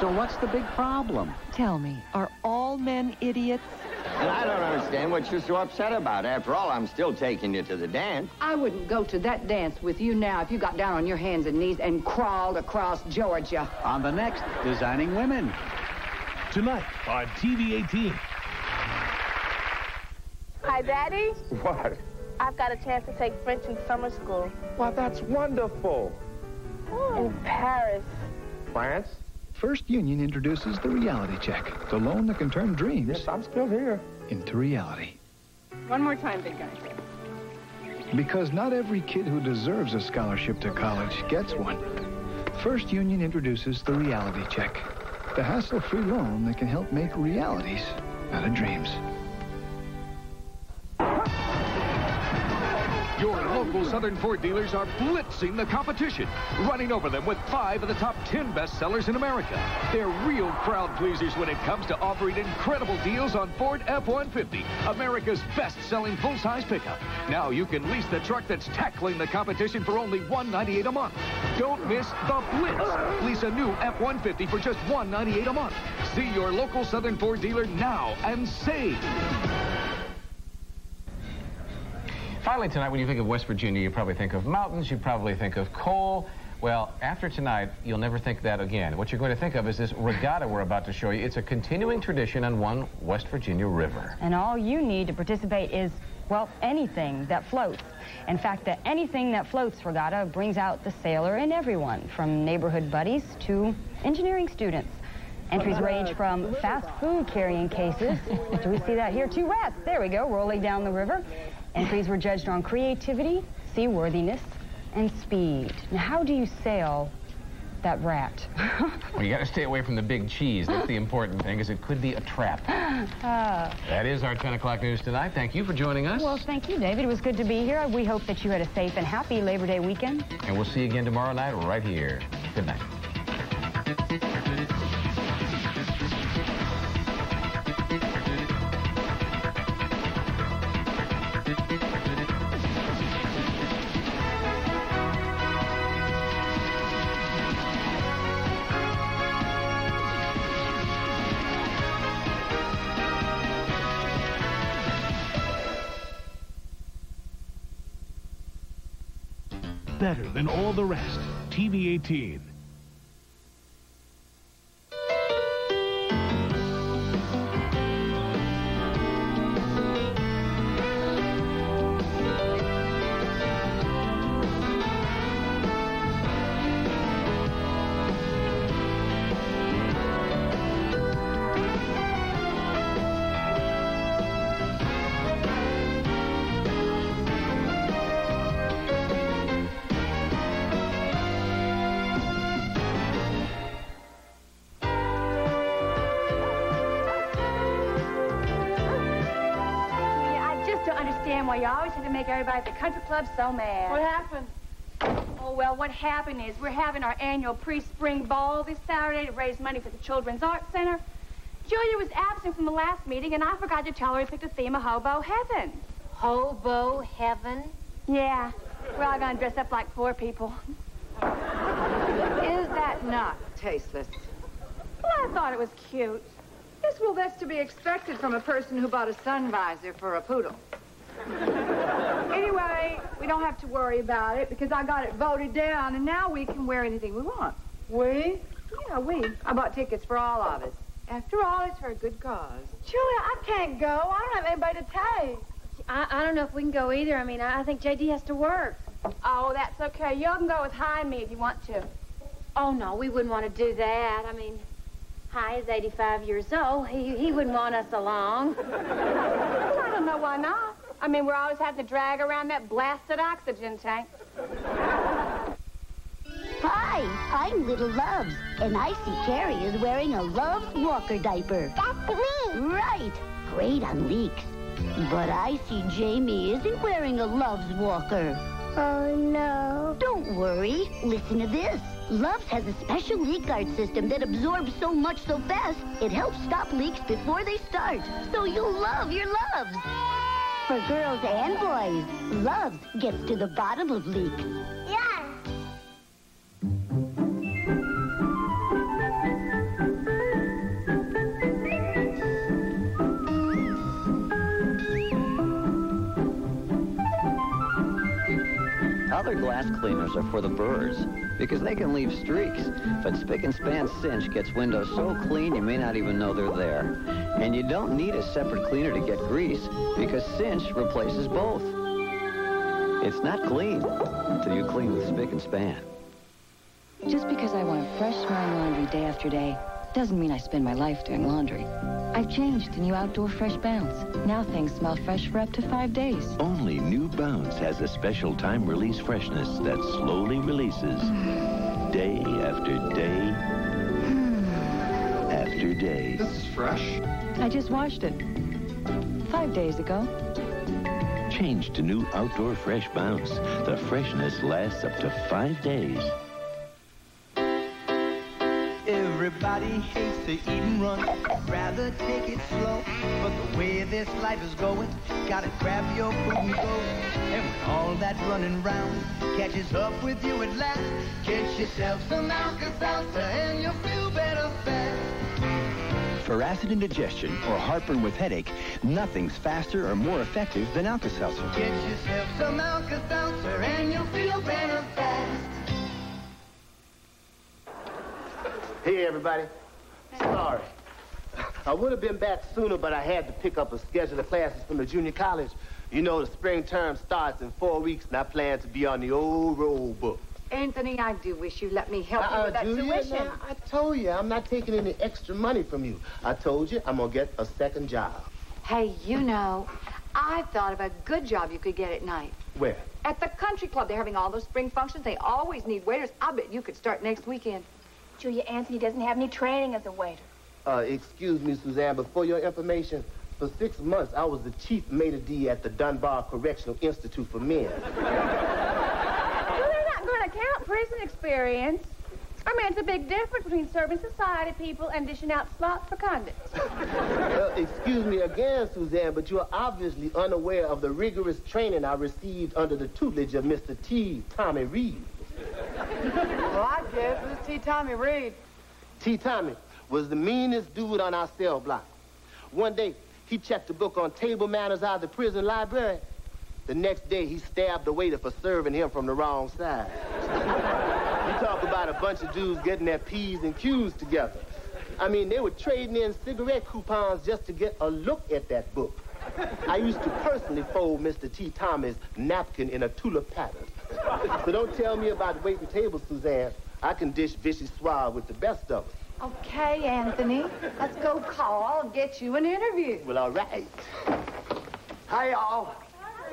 So what's the big problem? Tell me, are all men idiots? I don't understand what you're so upset about. After all, I'm still taking you to the dance. I wouldn't go to that dance with you now if you got down on your hands and knees and crawled across Georgia. On the next Designing Women. Tonight on TV 18. Hi, Daddy. What? I've got a chance to take French in summer school. Well, that's wonderful. In Paris. France? First Union introduces the reality check, the loan that can turn dreams. Yes, I'm still here. Into reality. One more time, big guy. Because not every kid who deserves a scholarship to college gets one. First Union introduces the reality check, the hassle-free loan that can help make realities out of dreams. Your local Southern Ford dealers are blitzing the competition, running over them with 5 of the top 10 bestsellers in America. They're real crowd pleasers when it comes to offering incredible deals on Ford F-150, America's best-selling full-size pickup. Now you can lease the truck that's tackling the competition for only $198 a month. Don't miss the blitz. Lease a new F-150 for just $198 a month. See your local Southern Ford dealer now and save. Finally, tonight, when you think of West Virginia, you probably think of mountains, you probably think of coal. Well, after tonight, you'll never think that again. What you're going to think of is this regatta we're about to show you. It's a continuing tradition on one West Virginia river. And all you need to participate is, well, anything that floats. In fact, the Anything That Floats regatta brings out the sailor in everyone, from neighborhood buddies to engineering students. Entries range from fast food carrying cases. Do we see that here? 2 rats. There we go, rolling down the river. Entries were judged on creativity, seaworthiness, and speed. Now, how do you sail that rat? Well, you got to stay away from the big cheese. That's the important thing, because it could be a trap. That is our 10 o'clock news tonight. Thank you for joining us. Well, thank you, David. It was good to be here. We hope that you had a safe and happy Labor Day weekend. And we'll see you again tomorrow night right here. Good night. better than all the rest. TV 18. Why you always have to make everybody at the country club so mad. What happened? Oh, well, what happened is we're having our annual pre-spring ball this Saturday to raise money for the Children's Art Center. Julia was absent from the last meeting, and I forgot to tell her we picked a theme of hobo heaven. Hobo heaven? Yeah. We're all going to dress up like 4 people. Is that not tasteless? Well, I thought it was cute. Yes, well, that's to be expected from a person who bought a sun visor for a poodle. Anyway, we don't have to worry about it because I got it voted down, and now we can wear anything we want. We? Yeah, we. I bought tickets for all of us. After all, it's for a good cause. Julia, I can't go. I don't have anybody to take. I don't know if we can go either. I mean, I think J.D. has to work. Oh, that's okay. Y'all can go with Hi and me if you want to. Oh, no, we wouldn't want to do that. I mean, Hi is 85 years old. He wouldn't want us along. Well, I don't know why not. I mean, we're always having to drag around that blasted oxygen tank. Hi, I'm Little Loves, and I see Carrie is wearing a Loves Walker diaper. That's me. Right. Great on leaks. But I see Jamie isn't wearing a Loves Walker. Oh, no. Don't worry. Listen to this. Loves has a special leak guard system that absorbs so much so fast, it helps stop leaks before they start. So you'll love your Loves. For girls and boys, Loves gets to the bottom of leaks. Yeah. Other glass cleaners are for the birds because they can leave streaks. But Spick and Span Cinch gets windows so clean you may not even know they're there. And you don't need a separate cleaner to get grease because Cinch replaces both. It's not clean until you clean with Spick and Span. Just because I want fresh smelling laundry day after day doesn't mean I spend my life doing laundry. I've changed to new Outdoor Fresh Bounce. Now things smell fresh for up to 5 days. Only new Bounce has a special time-release freshness that slowly releases day after day after day. This is fresh. I just washed it 5 days ago. Change to new Outdoor Fresh Bounce. The freshness lasts up to 5 days. Everybody hates to eat and run, rather take it slow. But the way this life is going, gotta grab your food and go. And when all that running round catches up with you at last, get yourself some Alka-Seltzer and you'll feel better fast. For acid indigestion or heartburn with headache, nothing's faster or more effective than Alka-Seltzer. Get yourself some Alka-Seltzer and you'll feel better fast. Hey, everybody. Sorry. I would have been back sooner, but I had to pick up a schedule of classes from the junior college. You know, the spring term starts in 4 weeks, and I plan to be on the old roll book. Anthony, I do wish you'd let me help you with that Julia, tuition. now, I told you, I'm not taking any extra money from you. I told you I'm going to get a second job. Hey, you know, I thought of a good job you could get at night. Where? At the country club. They're having all those spring functions. They always need waiters. I bet you could start next weekend. Julia, Anthony doesn't have any training as a waiter. Excuse me, Suzanne, but for your information, for 6 months, I was the chief maitre d' at the Dunbar Correctional Institute for Men. Well, they're not going to count prison experience. I mean, it's a big difference between serving society people and dishing out slots for convicts. Excuse me again, Suzanne, but you're obviously unaware of the rigorous training I received under the tutelage of Mr. T. Tommy Reed. Well, I guess. Who's T. Tommy Reed? T. Tommy was the meanest dude on our cell block. One day, he checked a book on table manners out of the prison library. The next day, he stabbed the waiter for serving him from the wrong side. You talk about a bunch of dudes getting their P's and Q's together. I mean, they were trading in cigarette coupons just to get a look at that book. I used to personally fold Mr. T. Tommy's napkin in a tulip pattern. So don't tell me about waiting tables, Suzanne. I can dish vichyssoise with the best of them. Okay, Anthony. Let's go call and get you an interview. Well, all right. Hi, y'all.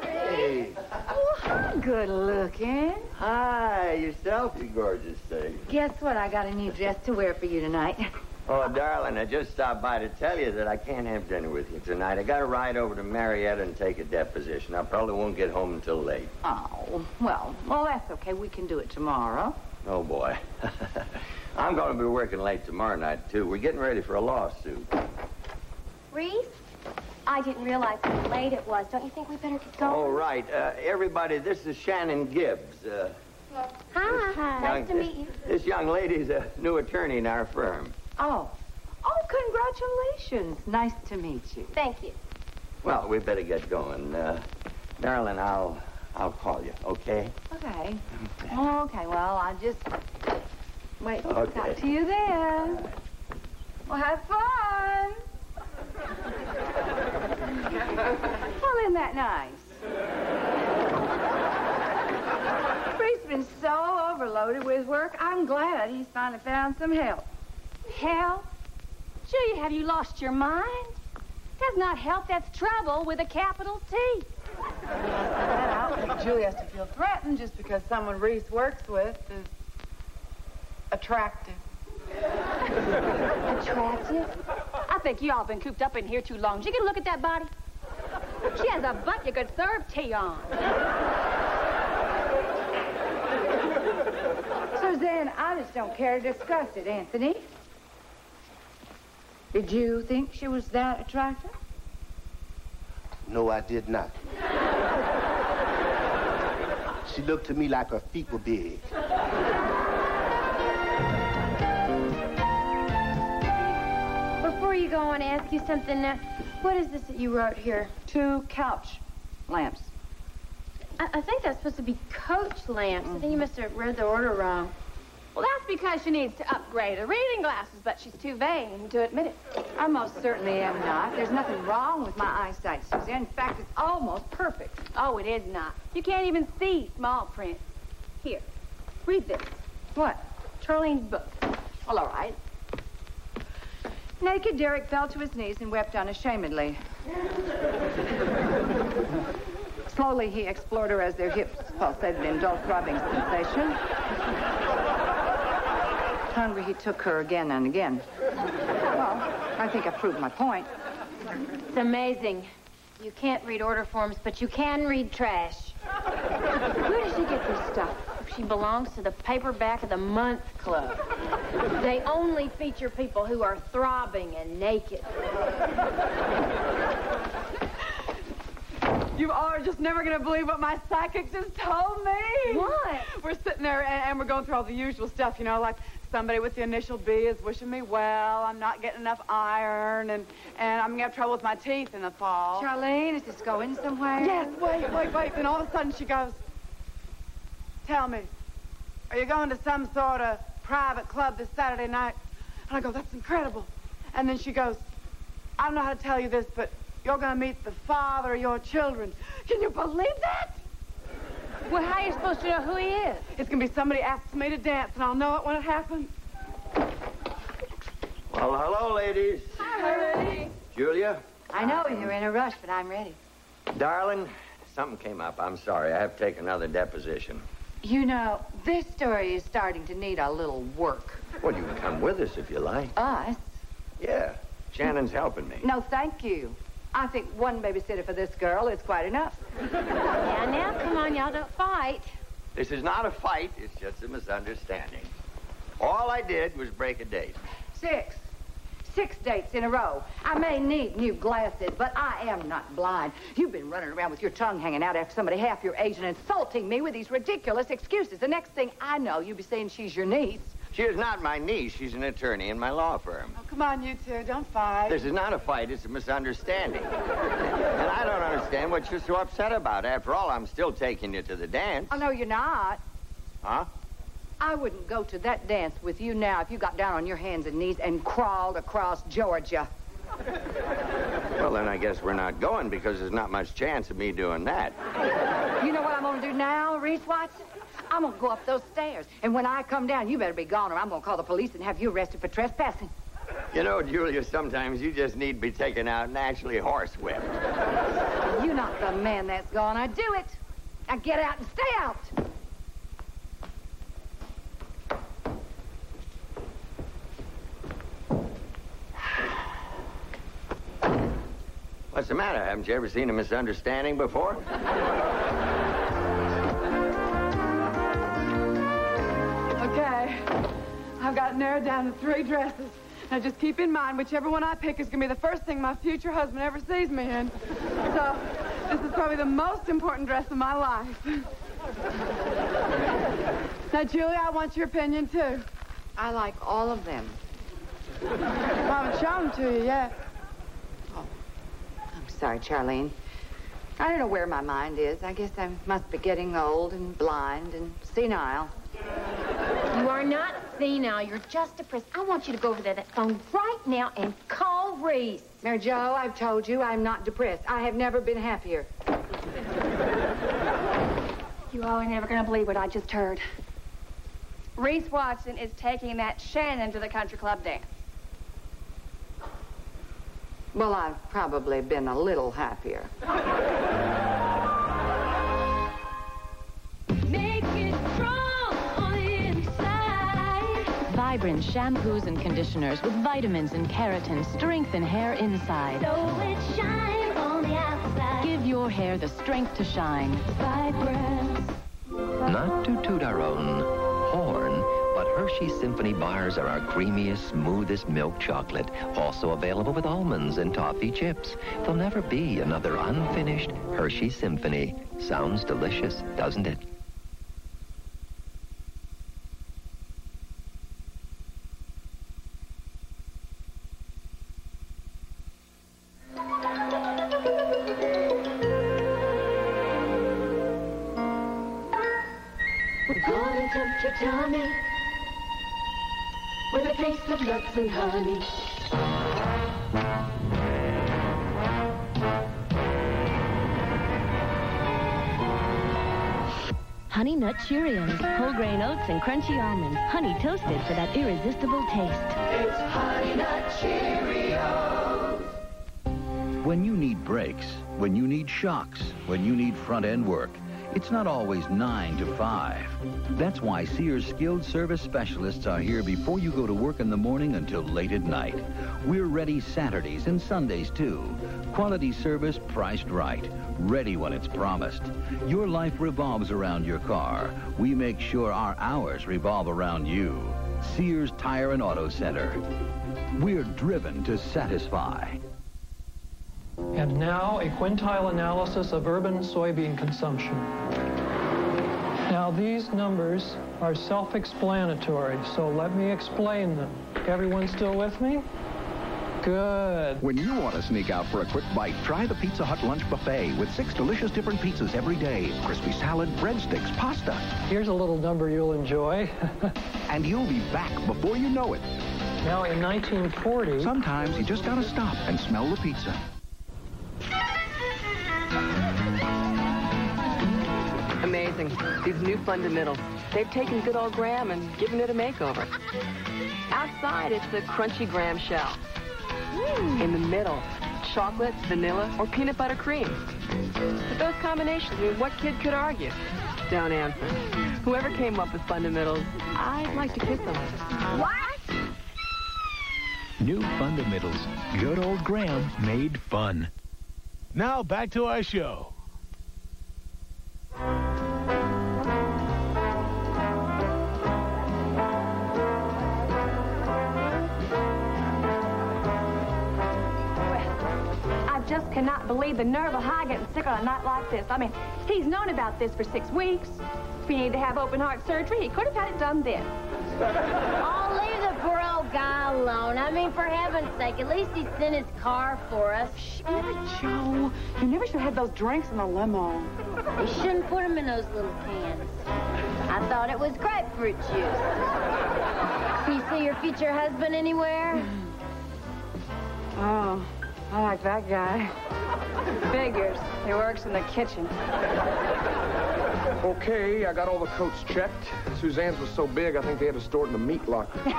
Hey. Oh, hi, good looking. Hi, yourself, you gorgeous thing. Guess what? I got a new dress to wear for you tonight. Oh, darling, I just stopped by to tell you that I can't have dinner with you tonight. I got to ride over to Marietta and take a deposition. I probably won't get home until late. Oh, well, that's okay. We can do it tomorrow. Oh, boy. I'm going to be working late tomorrow night, too. We're getting ready for a lawsuit. Reese? I didn't realize how late it was. Don't you think we better get going? Oh, right. Everybody, this is Shannon Gibbs. Hi. Nice to meet you. This young lady's a new attorney in our firm. Oh, congratulations. Nice to meet you. Thank you. Well, we better get going. Darling, I'll call you, okay? Okay. Okay, well, I'll just wait to Okay. talk to you then. Well, have fun. Well, isn't that nice? Reese's been so overloaded with work, I'm glad he's finally found some help. Help? Julia, have you lost your mind? That's not help, that's trouble with a capital T. I don't think Julia has to feel threatened just because someone Reese works with is attractive. Attractive? I think you all been cooped up in here too long. Did you get a look at that body? She has a butt you could serve tea on. Suzanne, I just don't care to discuss it, Anthony. Did you think she was that attractive? No, I did not. She looked to me like her feet were big. Before you go, I want to ask you something. What is this that you wrote here? 2 couch lamps. I think that's supposed to be coach lamps. I think you must have read the order wrong. Well, that's because she needs to upgrade her reading glasses, but she's too vain to admit it. I most certainly am not. There's nothing wrong with my eyesight, Suzanne. In fact, it's almost perfect. Oh, it is not. You can't even see small print. Here, read this. What? Charlene's book. Well, all right. Naked, Derek fell to his knees and wept unashamedly. Slowly, he explored her as their hips pulsated in dull throbbing sensation. Hungry, he took her again and again. Well, I think I proved my point. It's amazing. You can't read order forms, but you can read trash. Where does she get this stuff? She belongs to the Paperback of the Month Club. They only feature people who are throbbing and naked. You are just never going to believe what my psychic just told me. What? We're sitting there and we're going through all the usual stuff, you know, like somebody with the initial B is wishing me well, I'm not getting enough iron, and I'm going to have trouble with my teeth in the fall. Charlene, is this going somewhere? Yes, wait. Then all of a sudden she goes, tell me, are you going to some sort of private club this Saturday night? And I go, that's incredible. And then she goes, I don't know how to tell you this, but you're going to meet the father of your children. Can you believe that? Well, how are you supposed to know who he is? It's going to be somebody asks me to dance, and I'll know it when it happens. Well, hello, ladies. Hi, lady. Julia? I know you're in a rush, but I'm ready. Darling, something came up. I'm sorry. I have to take another deposition. You know, this story is starting to need a little work. Well, you can come with us if you like. Us? Yeah. Shannon's helping me. No, thank you. I think one babysitter for this girl is quite enough. Yeah, now, come on, y'all don't fight. This is not a fight. It's just a misunderstanding. All I did was break a date. 6 dates in a row. I may need new glasses, but I am not blind. You've been running around with your tongue hanging out after somebody half your age and insulting me with these ridiculous excuses. The next thing I know, you'll be saying she's your niece. She is not my niece. She's an attorney in my law firm. Oh, come on, you two. Don't fight. This is not a fight. It's a misunderstanding. And I don't understand what you're so upset about. After all, I'm still taking you to the dance. Oh, no, you're not. Huh? I wouldn't go to that dance with you now if you got down on your hands and knees and crawled across Georgia. Well, then I guess we're not going because there's not much chance of me doing that. You know what I'm going to do now, Reese Watson? I'm going to go up those stairs. And when I come down, you better be gone or I'm going to call the police and have you arrested for trespassing. You know, Julia, sometimes you just need to be taken out and actually horsewhipped. You're not the man that's gonna do it. Now get out and stay out. What's the matter? Haven't you ever seen a misunderstanding before? Okay. I've got it narrowed down to 3 dresses. Now, just keep in mind, whichever one I pick is going to be the first thing my future husband ever sees me in. So, this is probably the most important dress of my life. Now, Julia, I want your opinion, too. I like all of them. I haven't shown them to you yet. I'm sorry, Charlene. I don't know where my mind is. I guess I must be getting old and blind and senile. You are not senile. You're just depressed. I want you to go over there, that phone right now, and call Reese. Mary Jo, I've told you I'm not depressed. I have never been happier. You all are never going to believe what I just heard. Reese Watson is taking that Shannon to the country club dance. Well, I've probably been a little happier. Make it strong on the inside. Vibrant shampoos and conditioners with vitamins and keratin strengthen hair inside. So it shines on the outside. Give your hair the strength to shine. Vibrance. Not to toot our own horn, but Hershey's Symphony bars are our creamiest, smoothest milk chocolate. Also available with almonds and toffee chips. There'll never be another unfinished Hershey's Symphony. Sounds delicious, doesn't it? We're gonna tempt your tummy with a taste of nuts and honey. Honey Nut Cheerios, whole grain oats and crunchy almonds, honey toasted for that irresistible taste. It's Honey Nut Cheerios. When you need brakes, when you need shocks, when you need front-end work, it's not always 9 to 5. That's why Sears skilled service specialists are here before you go to work in the morning until late at night. We're ready Saturdays and Sundays, too. Quality service priced right. Ready when it's promised. Your life revolves around your car. We make sure our hours revolve around you. Sears Tire and Auto Center. We're driven to satisfy. And now, a quintile analysis of urban soybean consumption. Now, these numbers are self-explanatory, so let me explain them. Everyone still with me? Good. When you want to sneak out for a quick bite, try the Pizza Hut Lunch Buffet with 6 delicious different pizzas every day. Crispy salad, breadsticks, pasta. Here's a little number you'll enjoy. And you'll be back before you know it. Now, in 1940... Sometimes you just gotta stop and smell the pizza. Amazing. These new fundamentals. They've taken good old Graham and given it a makeover. Outside, it's the crunchy Graham shell. In the middle, chocolate, vanilla, or peanut butter cream. But those combinations, I mean, what kid could argue? Don't answer. Whoever came up with fundamentals, I'd like to kiss them. What? New fundamentals. Good old Graham made fun. Now back to our show. Just cannot believe the nerve of High getting sick on a night like this. I mean, he's known about this for 6 weeks. If he needed to have open heart surgery, he could have had it done then. Oh, leave the poor old guy alone. I mean, for heaven's sake, at least he sent his car for us. Shh, Joe. You never should have those drinks in the limo. You shouldn't put them in those little cans. I thought it was grapefruit juice. Can you see your future husband anywhere? Oh, I like that guy. Figures. He works in the kitchen. Okay, I got all the coats checked. Suzanne's was so big, I think they had to store it in the meat locker. Is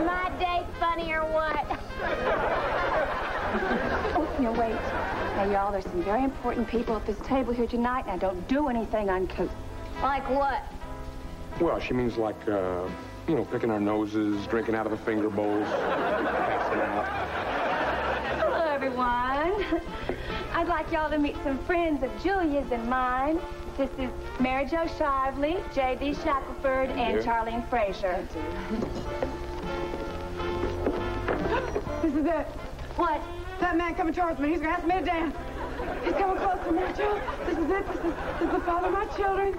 my date funny or what? Oh, no, wait. Now, y'all, there's some very important people at this table here tonight. Now, don't do anything uncouth. Like what? Well, she means like, picking our noses, drinking out of the finger bowls, passing out. Hello, everyone. I'd like y'all to meet some friends of Julia's and mine. This is Mary Jo Shively, J.D. Shackelford, and Charlene Fraser. This is it. What? That man coming towards me. He's going to ask me to dance. He's coming closer, Mary Jo. This is it. This is the father of my children.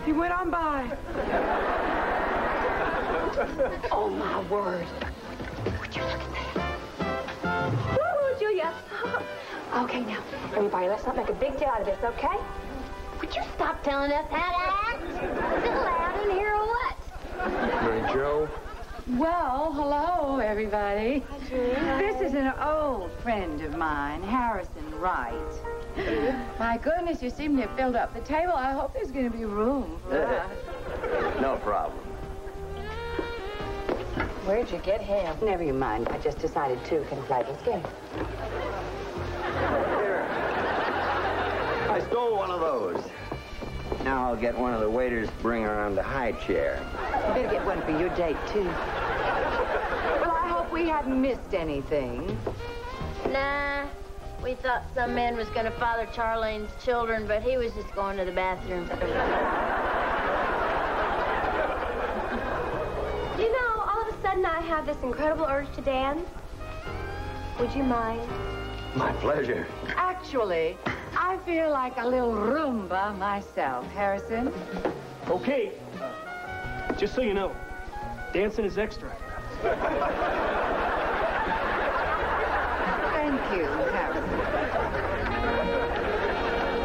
He went on by. Oh, my word. Would you look at that? Woo, Julia. Okay, now, everybody, let's not make a big deal out of this, okay? Would you stop telling us how to act? Is it loud in here or what? Mary Jo. Well, hello, everybody. Hi, Julia. This is an old friend of mine, Harrison Wright. My goodness, you seem to have filled up the table. I hope there's going to be room for us. No problem. Where'd you get him? Never you mind. I just decided two can play this game. Here. I stole one of those. Now I'll get one of the waiters to bring around the high chair. You better get one for your date, too. Well, I hope we haven't missed anything. Nah. We thought some man was going to father Charlene's children, but he was just going to the bathroom. You know, all of a sudden I have this incredible urge to dance. Would you mind? My pleasure. Actually, I feel like a little Roomba myself, Harrison. Okay. Just so you know, dancing is extra. Thank you, Harrison.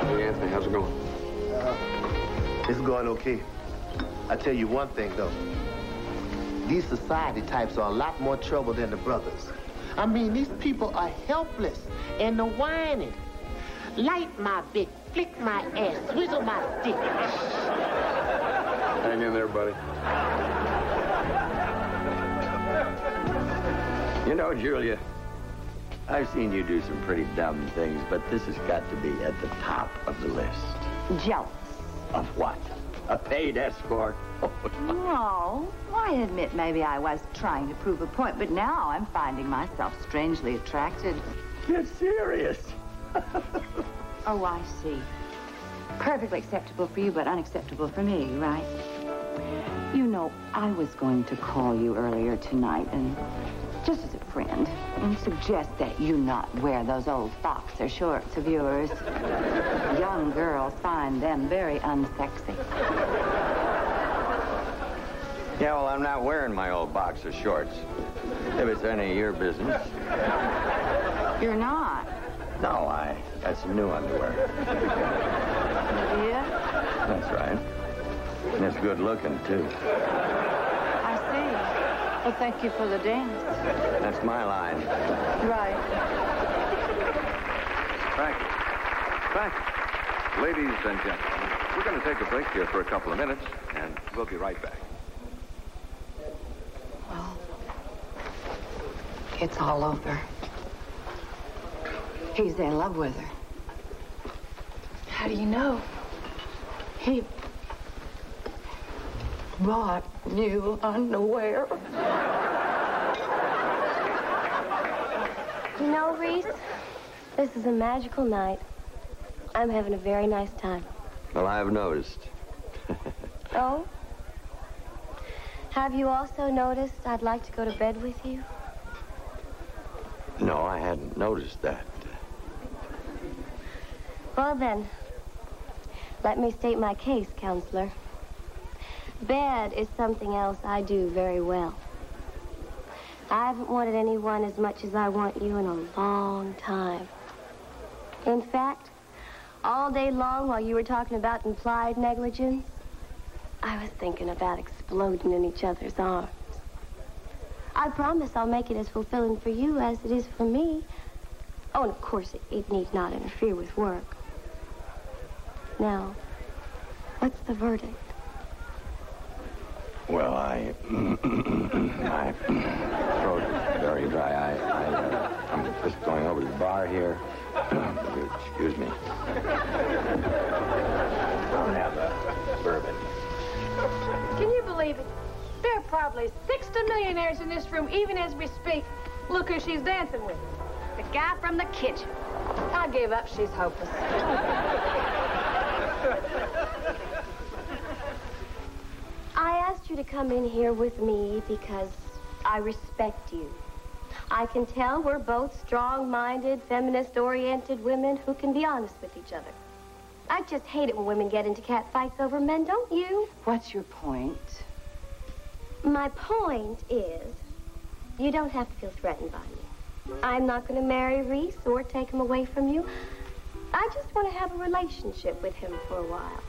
Hey, Anthony, how's it going? It's going okay. I tell you one thing, though. These society types are a lot more trouble than the brothers. I mean, these people are helpless and they're whining. Light my bit, flick my ass, swizzle my stick. Hang in there, buddy. You know, Julia, I've seen you do some pretty dumb things, but this has got to be at the top of the list. Jealous. Of what? A paid escort? No. I admit maybe I was trying to prove a point, but now I'm finding myself strangely attracted. You're serious? Oh, I see. Perfectly acceptable for you, but unacceptable for me, right? You know, I was going to call you earlier tonight and just as a friend, and suggest that you not wear those old boxer shorts of yours. Young girls find them very unsexy. Yeah, well, I'm not wearing my old boxer shorts. If it's any of your business. You're not? No, I got some new underwear. Yeah? That's right. And it's good looking, too. I see. Well, thank you for the dance. That's my line. Right. Frank. Ladies and gentlemen, we're going to take a break here for a couple of minutes, and we'll be right back. Well, it's all over. He's in love with her. How do you know? He bought new underwear. You know, Reese, this is a magical night. I'm having a very nice time. Well, I've noticed. Oh? Have you also noticed I'd like to go to bed with you? No, I hadn't noticed that. Well, then, Let me state my case, counselor. Bed is something else I do very well. I haven't wanted anyone as much as I want you in a long time. In fact, all day long while you were talking about implied negligence, I was thinking about exploding in each other's arms. I promise I'll make it as fulfilling for you as it is for me. Oh, and of course, it need not interfere with work. Now, what's the verdict? Well, my throat is very dry. I'm just going over to the bar here. Excuse me. I'll have a bourbon. Can you believe it? There are probably 60 millionaires in this room, even as we speak. Look who she's dancing with. The guy from the kitchen. I give up. She's hopeless. I asked you to come in here with me because I respect you. I can tell we're both strong-minded, feminist-oriented women who can be honest with each other. I just hate it when women get into cat fights over men, don't you? What's your point? My point is, you don't have to feel threatened by me. I'm not going to marry Reese or take him away from you. I just want to have a relationship with him for a while.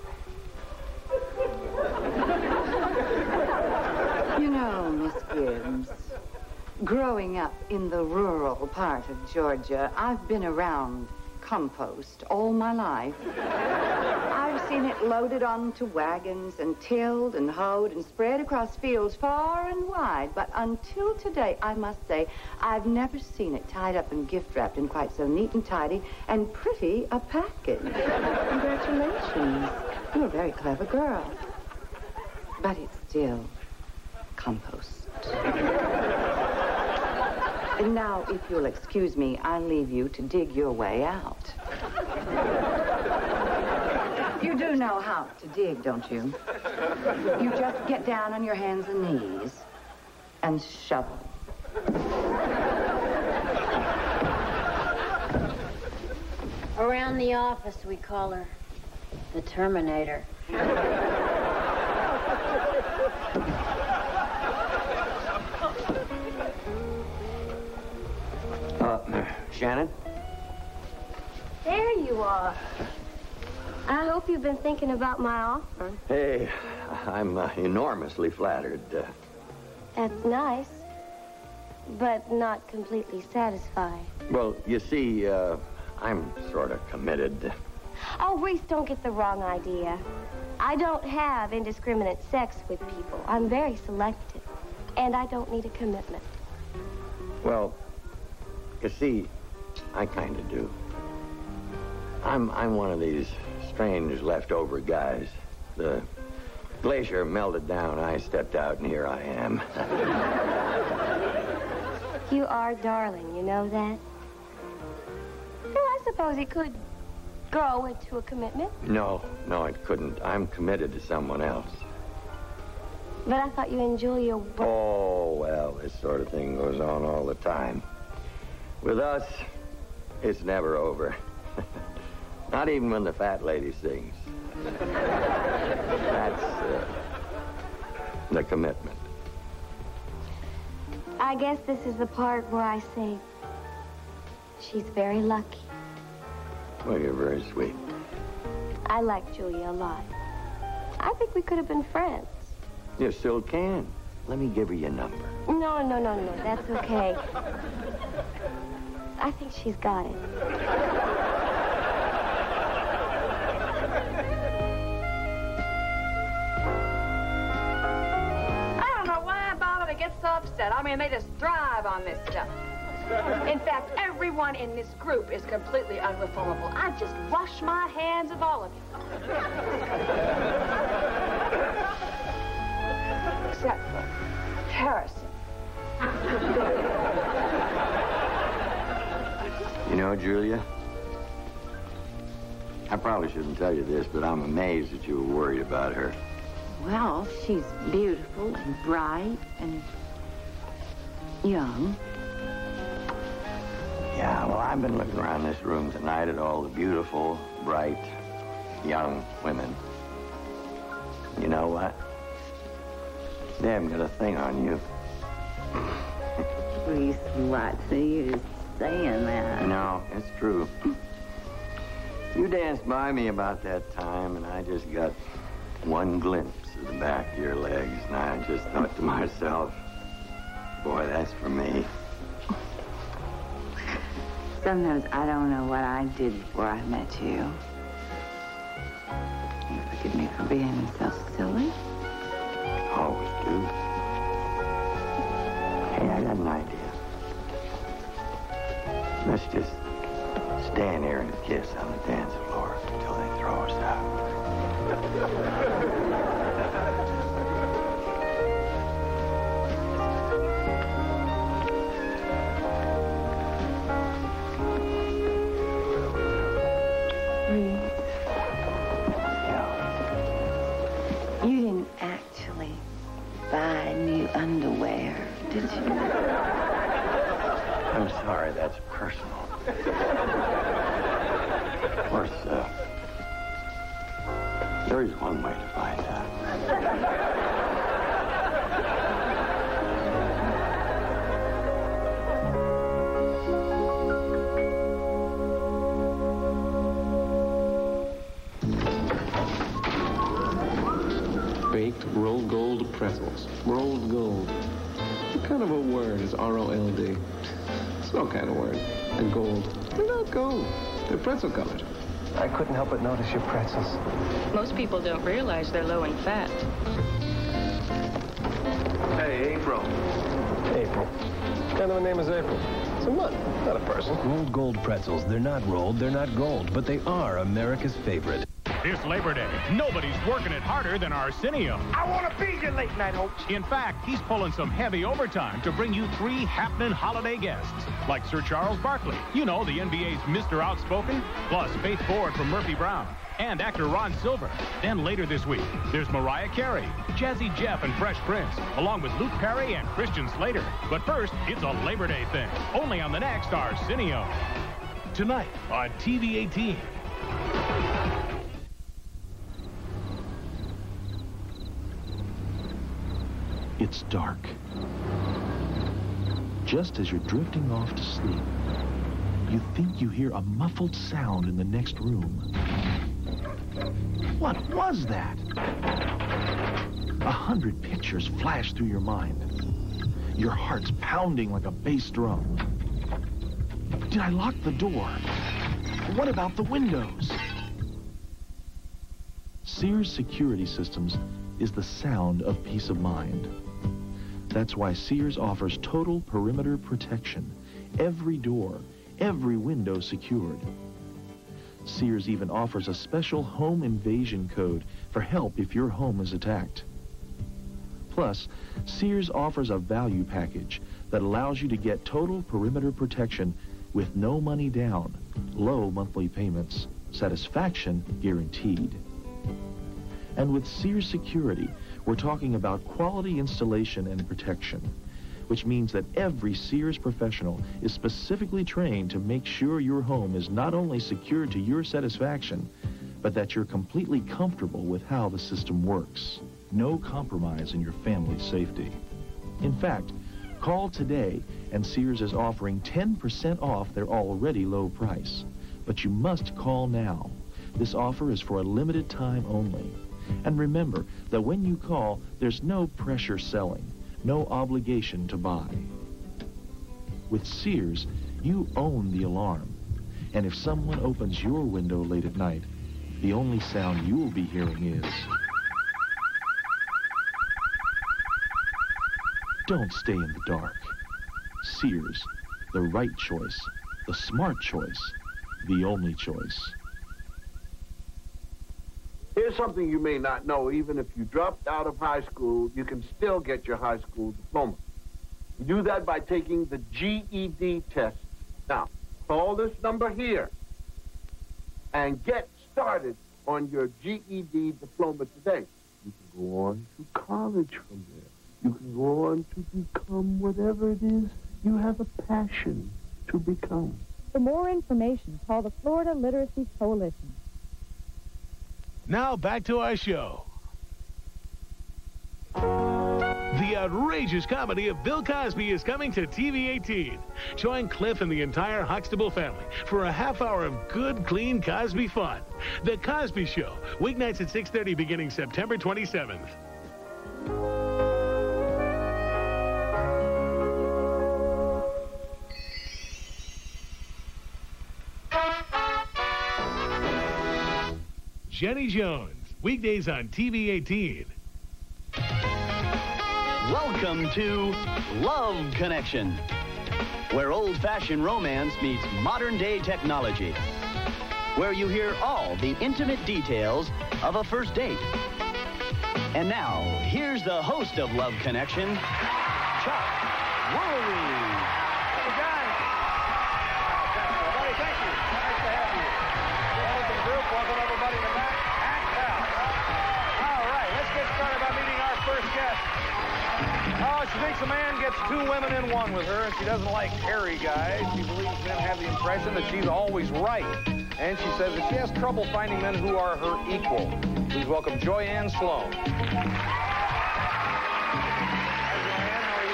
You know, Miss Gibbs, growing up in the rural part of Georgia, I've been around compost all my life. I've seen it loaded onto wagons and tilled and hoed and spread across fields far and wide. But until today, I must say, I've never seen it tied up and gift-wrapped in quite so neat and tidy and pretty a package. Congratulations. You're a very clever girl. But it's still compost. And now, if you'll excuse me, I'll leave you to dig your way out. You do know how to dig, don't you? You just get down on your hands and knees and shovel. Around the office, we call her the Terminator. Shannon? There you are. I hope you've been thinking about my offer. Hey, I'm enormously flattered. That's nice, but not completely satisfied. Well, you see, I'm sort of committed. Oh, Reese, don't get the wrong idea. I don't have indiscriminate sex with people. I'm very selective, and I don't need a commitment. Well, you see, I kind of do. I'm one of these strange leftover guys. The glacier melted down, I stepped out, and here I am. You are darling, you know that? Well, I suppose it could grow into a commitment. No, it couldn't. I'm committed to someone else. But I thought you and Julia were... Oh, well, this sort of thing goes on all the time. With us, it's never over. Not even when the fat lady sings. That's the commitment. I guess this is the part where I say she's very lucky. Well, you're very sweet. I like Julia a lot. I think we could have been friends. You still can. Let me give her your number. No, that's okay. I think she's got it. I don't know why Bob gets so upset. I mean, they just thrive on this stuff. In fact, everyone in this group is completely unreformable. I just wash my hands of all of you. Except for Harrison. You know, Julia, I probably shouldn't tell you this, but I'm amazed that you were worried about her. Well, she's beautiful and bright and young. Yeah, well, I've been looking around this room tonight at all the beautiful, bright, young women. You know what? They haven't got a thing on you. Please, Watson, you're just saying that. No, it's true. You danced by me about that time, and I just got one glimpse of the back of your legs, and I just thought to myself, boy, that's for me. Sometimes I don't know what I did before I met you. You forgive me for being so silly? Always do. Hey, I got an idea. Let's just stand here and kiss on the dance floor until they throw us out. You didn't actually buy new underwear, did you? I'm sorry, that's personal. Of course, there is one way to find out. Baked rolled gold pretzels. Rolled gold. What kind of a word is R-O-L-D? It's no kind of word. And gold. They're not gold. They're pretzel colored. I couldn't help but notice your pretzels. Most people don't realize they're low in fat. Hey, April. April. What kind of a name is April? It's a month, not a person. Rolled gold pretzels. They're not rolled, they're not gold, but they are America's favorite. This Labor Day, nobody's working it harder than Arsenio. I want to be your late night host. In fact, he's pulling some heavy overtime to bring you 3 happening holiday guests, like Sir Charles Barkley, you know, the NBA's Mr. Outspoken, plus Faith Ford from Murphy Brown, and actor Ron Silver. Then later this week, there's Mariah Carey, Jazzy Jeff and Fresh Prince, along with Luke Perry and Christian Slater. But first, it's a Labor Day thing, only on the next Arsenio. Tonight on TV 18. It's dark. Just as you're drifting off to sleep, you think you hear a muffled sound in the next room. What was that? 100 pictures flash through your mind. Your heart's pounding like a bass drum. Did I lock the door? What about the windows? Sears Security Systems is the sound of peace of mind. That's why Sears offers total perimeter protection. Every door, every window secured. Sears even offers a special home invasion code for help if your home is attacked. Plus, Sears offers a value package that allows you to get total perimeter protection with no money down, low monthly payments, satisfaction guaranteed. And with Sears Security, we're talking about quality installation and protection, which means that every Sears professional is specifically trained to make sure your home is not only secured to your satisfaction, but that you're completely comfortable with how the system works. No compromise in your family's safety. In fact, call today and Sears is offering 10% off their already low price. But you must call now. This offer is for a limited time only. And remember that when you call, there's no pressure selling, no obligation to buy. With Sears, you own the alarm. And if someone opens your window late at night, the only sound you'll be hearing is... Don't stay in the dark. Sears, the right choice, the smart choice, the only choice. Here's something you may not know. Even if you dropped out of high school, you can still get your high school diploma. You do that by taking the GED test. Now, call this number here and get started on your GED diploma today. You can go on to college from there. You can go on to become whatever it is you have a passion to become. For more information, call the Florida Literacy Coalition. Now back to our show. The outrageous comedy of Bill Cosby is coming to TV 18. Join Cliff and the entire Huxtable family for a half hour of good, clean Cosby fun. The Cosby Show, weeknights at 6:30 beginning September 27th. Jenny Jones, weekdays on TV 18. Welcome to Love Connection, where old-fashioned romance meets modern-day technology, where you hear all the intimate details of a first date. And now, here's the host of Love Connection, Chuck Woolery. Hey, guys. Everybody, thank you. Nice to have you. Welcome, group. Welcome, everybody in the back. Act out. All right, let's get started by meeting our first guest. Oh, she thinks a man gets two women in one with her, and she doesn't like hairy guys. She believes men have the impression that she's always right. And she says that she has trouble finding men who are her equal. Please welcome Joyanne Sloan. Hi, Joyanne. How are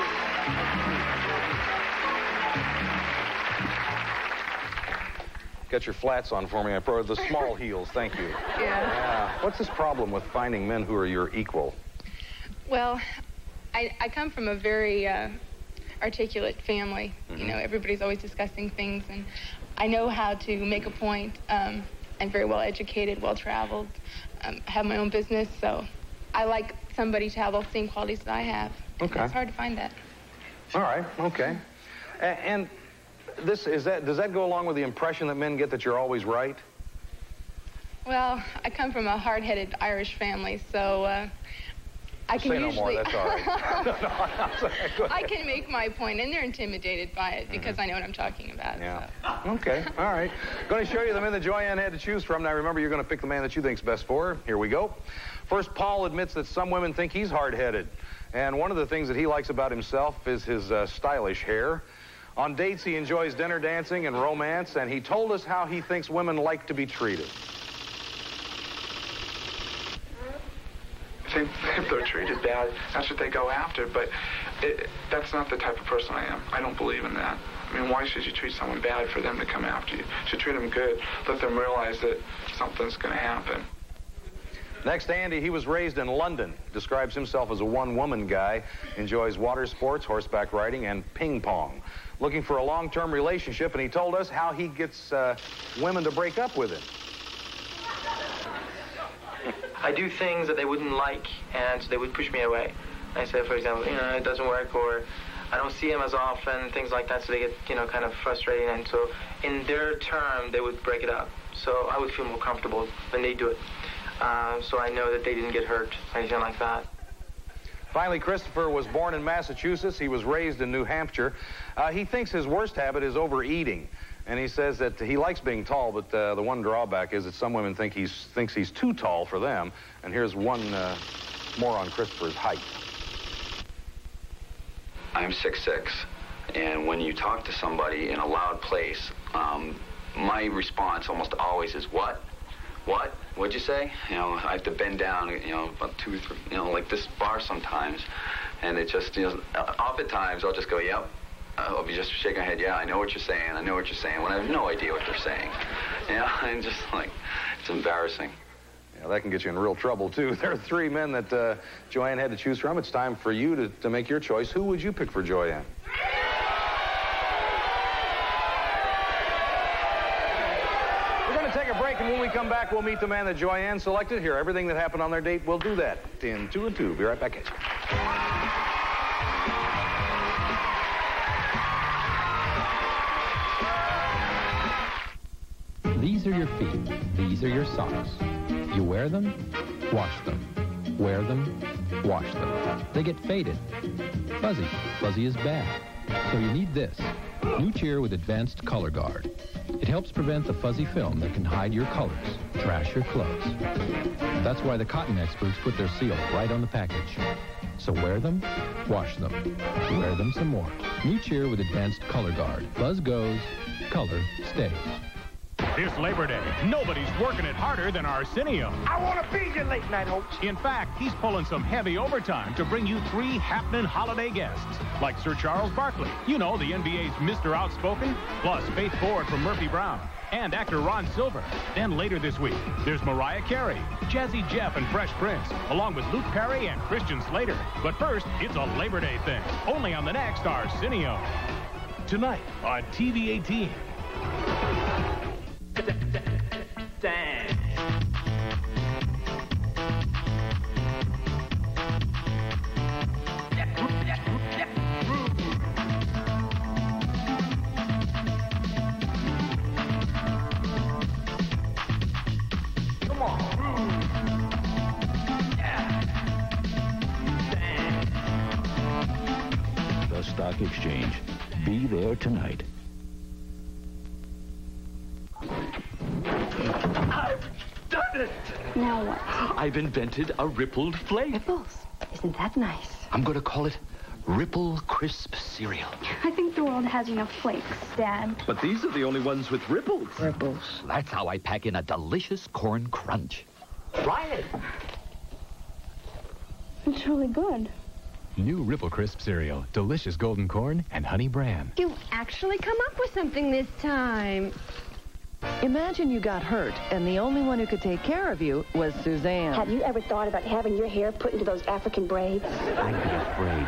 you? Get your flats on for me. I prefer the small heels. Thank you. Yeah. What's this problem with finding men who are your equal? Well, I come from a very articulate family. Mm-hmm. You know, everybody's always discussing things, and I know how to make a point. I'm very well educated, well traveled, have my own business, so I like somebody to have all the same qualities that I have. Okay. It's hard to find that. All right. Okay. And does that go along with the impression that men get that you're always right? Well, I come from a hard-headed Irish family, so I can Say no usually... more, that's all right. No, I can make my point, and they're intimidated by it because I know what I'm talking about. Yeah. So. Okay, all right. Going to show you the men that Joyanne had to choose from. Now, remember, you're going to pick the man that you think's best for her. Here we go. First, Paul admits that some women think he's hard-headed. And one of the things that he likes about himself is his stylish hair. On dates, he enjoys dinner dancing and romance, and he told us how he thinks women like to be treated. If they're treated bad, that's what they go after, but that's not the type of person I am. I don't believe in that. I mean, why should you treat someone bad for them to come after you? You should treat them good, let them realize that something's going to happen. Next, Andy, he was raised in London, describes himself as a one-woman guy, enjoys water sports, horseback riding, and ping pong. Looking for a long-term relationship, and he told us how he gets women to break up with him. I do things that they wouldn't like, and so they would push me away. I say, for example, it doesn't work, or I don't see them as often, things like that, so they get, kind of frustrated, and so in their term, they would break it up. So I would feel more comfortable when they do it. So I know that they didn't get hurt, anything like that. Finally, Christopher was born in Massachusetts. He was raised in New Hampshire. He thinks his worst habit is overeating. And he says that he likes being tall, but the one drawback is that some women thinks he's too tall for them. And here's one more on Christopher's height. I'm 6'6", and when you talk to somebody in a loud place, my response almost always is, what? What? What'd you say? I have to bend down, about 2, 3, like this far sometimes. And it just, oftentimes I'll just go, yep. I'll be just shaking my head, yeah, I know what you're saying, I know what you're saying, when I have no idea what they're saying. And just like, it's embarrassing. Yeah, that can get you in real trouble, too. There are 3 men that Joyanne had to choose from. It's time for you to make your choice. Who would you pick for Joyanne? We're going to take a break, and when we come back, we'll meet the man that Joyanne selected. Hear everything that happened on their date. We'll do that in 2 and 2. Be right back at you. These are your feet. These are your socks. You wear them, wash them. Wear them, wash them. They get faded. Fuzzy. Fuzzy is bad. So you need this. New Cheer with Advanced Color Guard. It helps prevent the fuzzy film that can hide your colors, trash your clothes. That's why the cotton experts put their seal right on the package. So wear them, wash them. Wear them some more. New Cheer with Advanced Color Guard. Fuzz goes, color stays. This Labor Day, nobody's working it harder than Arsenio. I want to be your late night host. In fact, he's pulling some heavy overtime to bring you 3 happening holiday guests, like Sir Charles Barkley, you know, the NBA's Mr. Outspoken, plus Faith Ford from Murphy Brown, and actor Ron Silver. Then later this week, there's Mariah Carey, Jazzy Jeff and Fresh Prince, along with Luke Perry and Christian Slater. But first, it's a Labor Day thing, only on the next Arsenio. Tonight on TV 18. Dang. Come on. The Stock Exchange. Be there tonight. I've done it! Now what? I've invented a rippled flake. Ripples. Isn't that nice? I'm going to call it Ripple Crisp Cereal. I think the world has enough flakes, Dad. But these are the only ones with ripples. Ripples. That's how I pack in a delicious corn crunch. Try it. It's really good. New Ripple Crisp cereal, delicious golden corn and honey bran. You actually come up with something this time. Imagine you got hurt, and the only one who could take care of you was Suzanne. Have you ever thought about having your hair put into those African braids? I'd be afraid.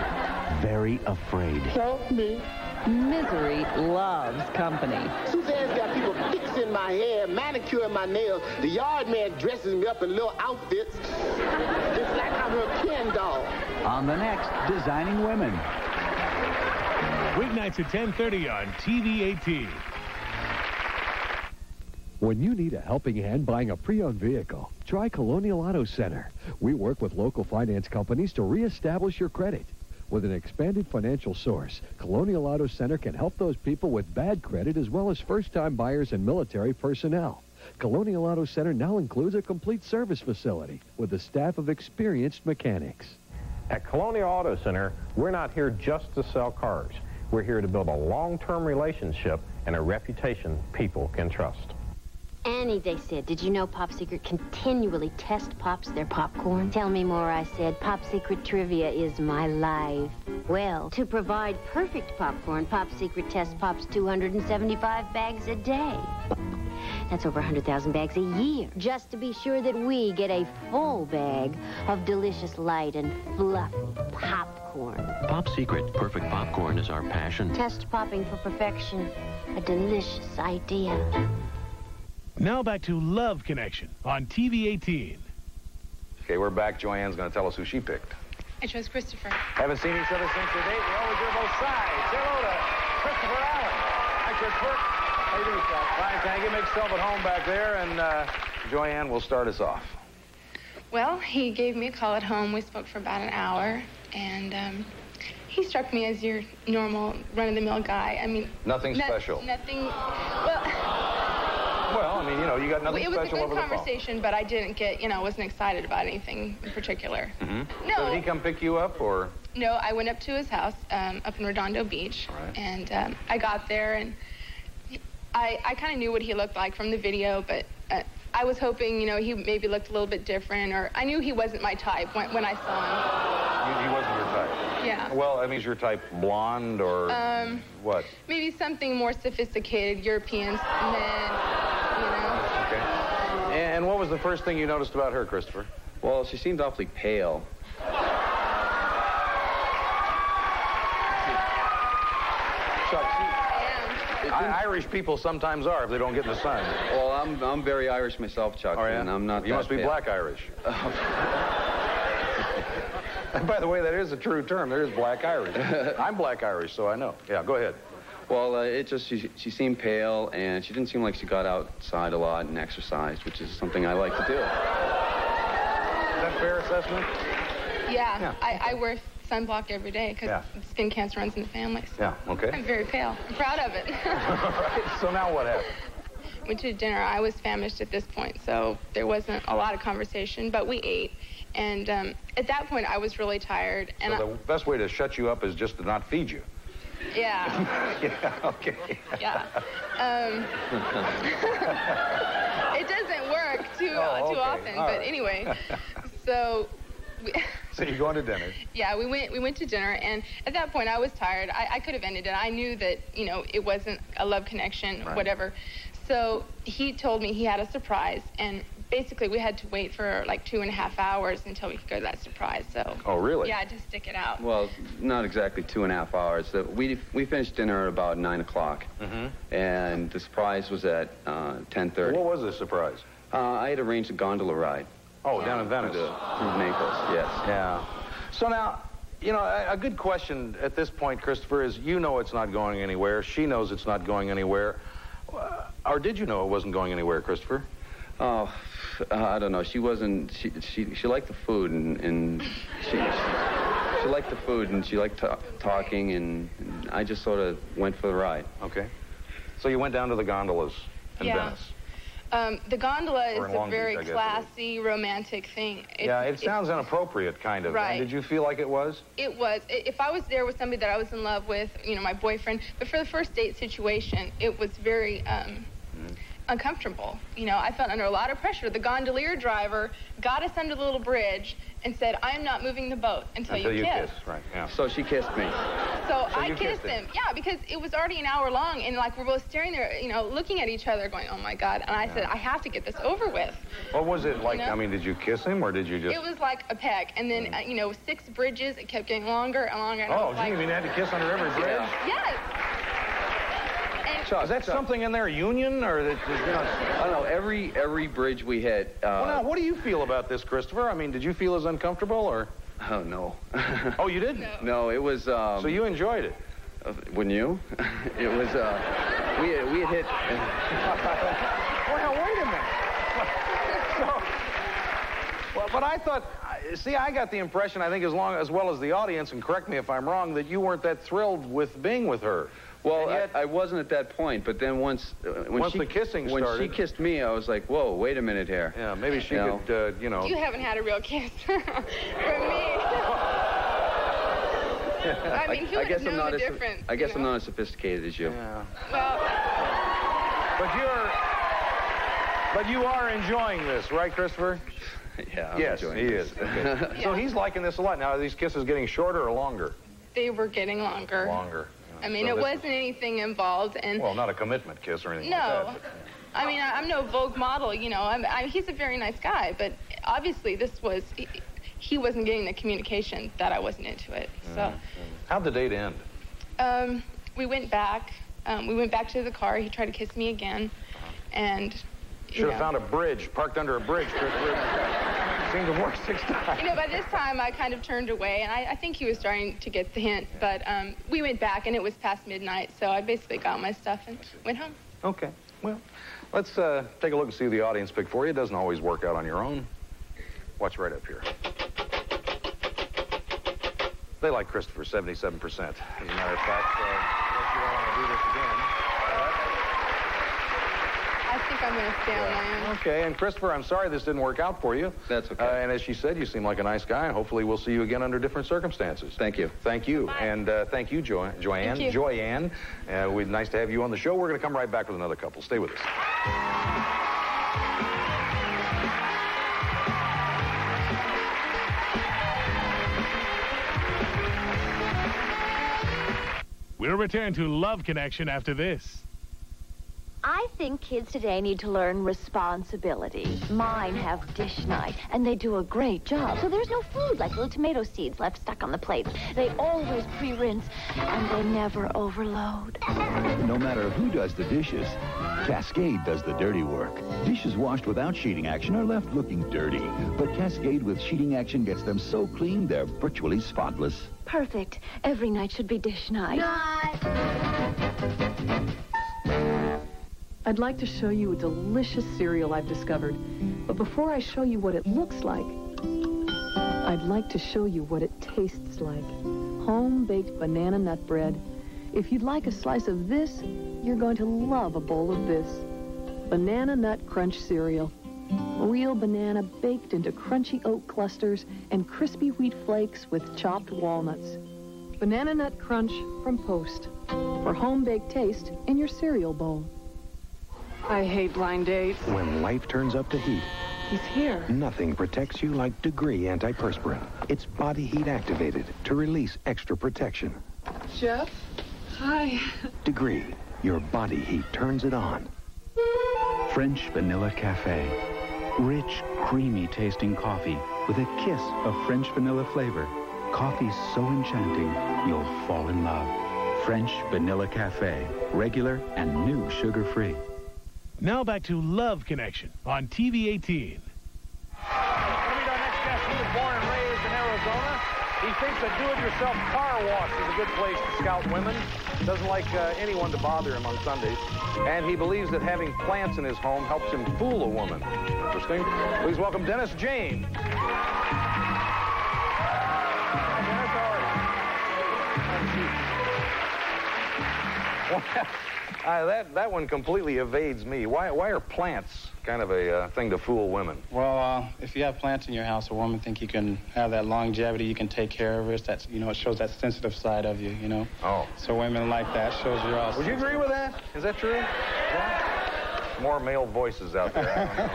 Very afraid. Help me. Misery loves company. Suzanne's got people fixing my hair, manicuring my nails. The yard man dresses me up in little outfits, just like I'm her Ken doll. On the next Designing Women. Weeknights at 10:30 on TV 18. When you need a helping hand buying a pre-owned vehicle, try Colonial Auto Center. We work with local finance companies to reestablish your credit. With an expanded financial source, Colonial Auto Center can help those people with bad credit as well as first-time buyers and military personnel. Colonial Auto Center now includes a complete service facility with a staff of experienced mechanics. At Colonial Auto Center, we're not here just to sell cars. We're here to build a long-term relationship and a reputation people can trust. Annie, they said, did you know Pop Secret continually test Pops their popcorn? Tell me more, I said. Pop Secret trivia is my life. Well, to provide perfect popcorn, Pop Secret tests Pops 275 bags a day. That's over 100,000 bags a year, just to be sure that we get a full bag of delicious, light, and fluffy popcorn. Pop Secret perfect popcorn is our passion. Test popping for perfection. A delicious idea. Now back to Love Connection on TV 18. Okay, we're back. Joanne's going to tell us who she picked. I chose Christopher. Haven't seen each other since the date. We always hear both sides. Say hello to Christopher Allen. Hi, Christopher. How you doing, Scott? Fine, thank you. Make yourself at home back there, and Joanne will start us off. Well, he gave me a call at home. We spoke for about an hour, and he struck me as your normal run-of-the-mill guy. I mean... Nothing special. Nothing... Well, I mean, you know, you got nothing special over the phone. It was a good conversation, but I didn't get, wasn't excited about anything in particular. Mm-hmm. No. So did he come pick you up, or? No, I went up to his house up in Redondo Beach, right. And I got there, and I kind of knew what he looked like from the video, but I was hoping, he maybe looked a little bit different, or I knew he wasn't my type when I saw him. He wasn't your type? Yeah. Well, I mean, is your type blonde, or what? Maybe something more sophisticated, European men. Okay. And what was the first thing you noticed about her, Christopher? Well, she seemed awfully pale. Chuck, Irish people sometimes are if they don't get in the sun. Well, I'm very Irish myself, Chuck. Oh, yeah? And I'm not. You must be pale. black Irish. By the way, that is a true term. There is black Irish. I'm black Irish, so I know. Yeah, go ahead. Well, she seemed pale, and she didn't seem like she got outside a lot and exercised, which is something I like to do. Is that a fair assessment? Yeah. I wear sunblock every day because skin cancer runs in the family. So yeah, okay. I'm very pale. I'm proud of it. Right. So now what happened? Went to dinner. I was famished at this point, so there wasn't a lot of conversation, but we ate. And at that point, I was really tired. And so the best way to shut you up is just to not feed you. Yeah. Yeah, okay. Yeah. It doesn't work too often, All but right. anyway. So. So you're going to dinner. Yeah, we went to dinner, and at that point I was tired. I could have ended it. I knew that, you know, it wasn't a love connection, Right. whatever. So he told me he had a surprise, and basically we had to wait for like 2.5 hours until we could go to that surprise. So. Oh, really? Yeah, to stick it out. Well, not exactly 2.5 hours. We finished dinner at about 9 o'clock, and the surprise was at 10:30. What was the surprise? I had arranged a gondola ride. Oh, down in Venice. Through Naples, yes. Yeah. So now, you know, a good question at this point, Christopher, is you know it's not going anywhere. She knows it's not going anywhere. Or did you know it wasn't going anywhere, Christopher? Oh, I don't know. She wasn't. She liked the food, and she liked the food, and she liked talking, and I just sort of went for the ride. Okay. So you went down to the gondolas in Venice. The gondola Or is in a Long Beach, very I guess it is. classy, romantic thing. It sounds inappropriate, kind of. Right. And did you feel like it was? It was. If I was there with somebody that I was in love with, you know, my boyfriend, but for the first date situation, it was very uncomfortable. You know, I felt under a lot of pressure. The gondolier driver got us under the little bridge and said, "I'm not moving the boat until you kiss." Right, yeah. So she kissed me. So I you kissed kissed him. Yeah, because it was already an hour long, and like we're both staring there, you know, looking at each other, going, "Oh my God!" And I said, "I have to get this over with." What was it like? You know? I mean, did you kiss him, or did you just... It was like a peck, and then you know, 6 bridges. It kept getting longer and longer. And I Oh, was gee, you mean you had to kiss under every bridge? Yes. Is that something in their union, or that, you know... I don't know. Every bridge we hit. Well, now, what do you feel about this, Christopher? I mean, did you feel as uncomfortable, or... Oh, no. Oh, you didn't? No, it was... So you enjoyed it? Wouldn't you? It was, we had hit... Well, wait a minute. Well, but I thought... See, I got the impression, I think as well as the audience, and correct me if I'm wrong, that you weren't that thrilled with being with her. Well, I wasn't at that point, but then once the kissing when started... she kissed me, I was like, whoa, wait a minute here. Yeah, maybe she could, you know... You haven't had a real kiss from me. I mean, who would have known the difference? I guess I'm not as sophisticated as you. Yeah. Well... But you are enjoying this, right, Christopher? Yeah, I'm yes, enjoying he this. is. Okay. So he's liking this a lot. Now, are these kisses getting shorter or longer? They were getting longer. Longer. I mean, it wasn't anything involved, and... Well, not a commitment kiss or anything like No. that. I mean, I'm no Vogue model, you know. He's a very nice guy, but obviously this was... He wasn't getting the communication that I wasn't into it, so... How'd the date end? We went back. We went back to the car. He tried to kiss me again, and... Should have found a bridge, parked under a bridge, Christopher. Seemed to work 6 times. You know, by this time, I kind of turned away, and I think he was starting to get the hint. But we went back, and it was past midnight, so I basically got my stuff and went home. Okay. Well, let's take a look and see who the audience picked for you. It doesn't always work out on your own. Watch right up here. They like Christopher, 77%. As a matter of fact, if you don't want to do this again. I think I'm going to stay on my own. Okay, and Christopher, I'm sorry this didn't work out for you. That's okay. And as she said, you seem like a nice guy, and hopefully we'll see you again under different circumstances. Thank you. Thank you. Bye. And thank you, Joanne. Thank you. Joyanne. Nice to have you on the show. We're going to come right back with another couple. Stay with us. We'll return to Love Connection after this. I think kids today need to learn responsibility. Mine have dish night, and they do a great job. So there's no food like little tomato seeds left stuck on the plates. They always pre-rinse, and they never overload. No matter who does the dishes, Cascade does the dirty work. Dishes washed without sheeting action are left looking dirty. But Cascade with sheeting action gets them so clean, they're virtually spotless. Perfect. Every night should be dish night. I'd like to show you a delicious cereal I've discovered. But before I show you what it looks like, I'd like to show you what it tastes like. Home-baked banana nut bread. If you'd like a slice of this, you're going to love a bowl of this. Banana Nut Crunch cereal. Real banana baked into crunchy oat clusters and crispy wheat flakes with chopped walnuts. Banana Nut Crunch from Post. For home-baked taste in your cereal bowl. I hate blind dates. When life turns up to heat, He's here. nothing protects you like Degree antiperspirant. It's body heat activated to release extra protection. Jeff? Hi. Degree, your body heat turns it on. French Vanilla Cafe. Rich, creamy tasting coffee with a kiss of French vanilla flavor. Coffee so enchanting, you'll fall in love. French Vanilla Cafe. Regular and new sugar-free. Now back to Love Connection on TV 18. We'll meet our next guest. He was born and raised in Arizona. He thinks a do-it-yourself car wash is a good place to scout women. Doesn't like anyone to bother him on Sundays. And he believes that having plants in his home helps him fool a woman. Interesting. Please welcome Dennis James. Dennis, how are you? That one completely evades me. Why are plants kind of a thing to fool women? Well, if you have plants in your house, a woman think you can have that longevity, you can take care of it. That's, it shows that sensitive side of you, Oh. So women like that. Shows you're all Would you agree with that? Is that true? Yeah. More male voices out there. I don't know.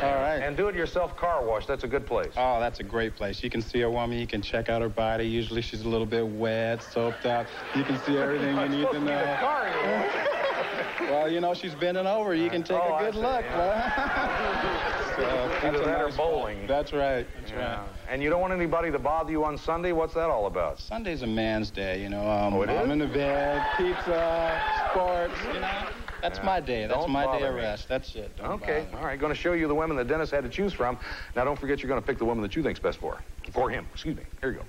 All right. And do-it-yourself car wash, that's a good place. Oh, that's a great place. You can see a woman, you can check out her body. Usually she's a little bit wet, soaped out. You can see everything you need to know. Well, she's bending over. You can take a good look. Either that or bowling. That's right. That's right. And you don't want anybody to bother you on Sunday? What's that all about? Sunday's a man's day, it is? I'm in the bed, pizza, sports, That's my day. That's my day of rest. That's it. Okay. All right. Going to show you the women that Dennis had to choose from. Now, don't forget you're going to pick the woman that you think's best for him. Excuse me. Here you go.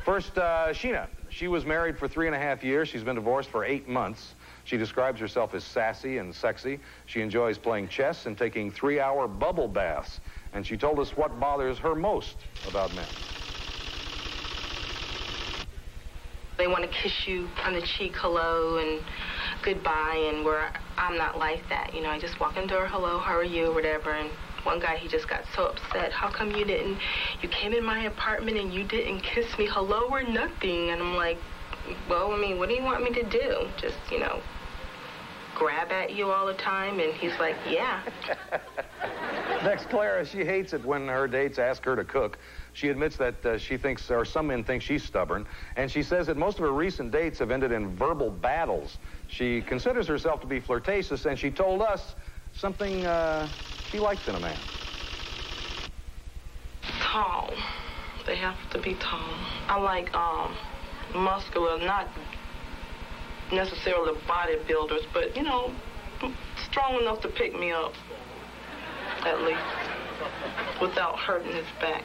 First, Sheena. She was married for 3.5 years. She's been divorced for 8 months. She describes herself as sassy and sexy. She enjoys playing chess and taking 3-hour bubble baths. And she told us what bothers her most about men. They want to kiss you on the cheek, hello, and goodbye, and where I'm not like that. I just walk in the door, hello, how are you, or whatever, and one guy, he just got so upset. How come you came in my apartment and you didn't kiss me, hello, or nothing? And I'm like, well, what do you want me to do? Just, grab at you all the time? And he's like, yeah. Next, Clara. She hates it when her dates ask her to cook. She admits that she thinks, or some men think she's stubborn, and she says that most of her recent dates have ended in verbal battles. She considers herself to be flirtatious, and she told us something she likes in a man. Tall. They have to be tall. I like muscular, not necessarily bodybuilders, but, strong enough to pick me up, at least, without hurting his back.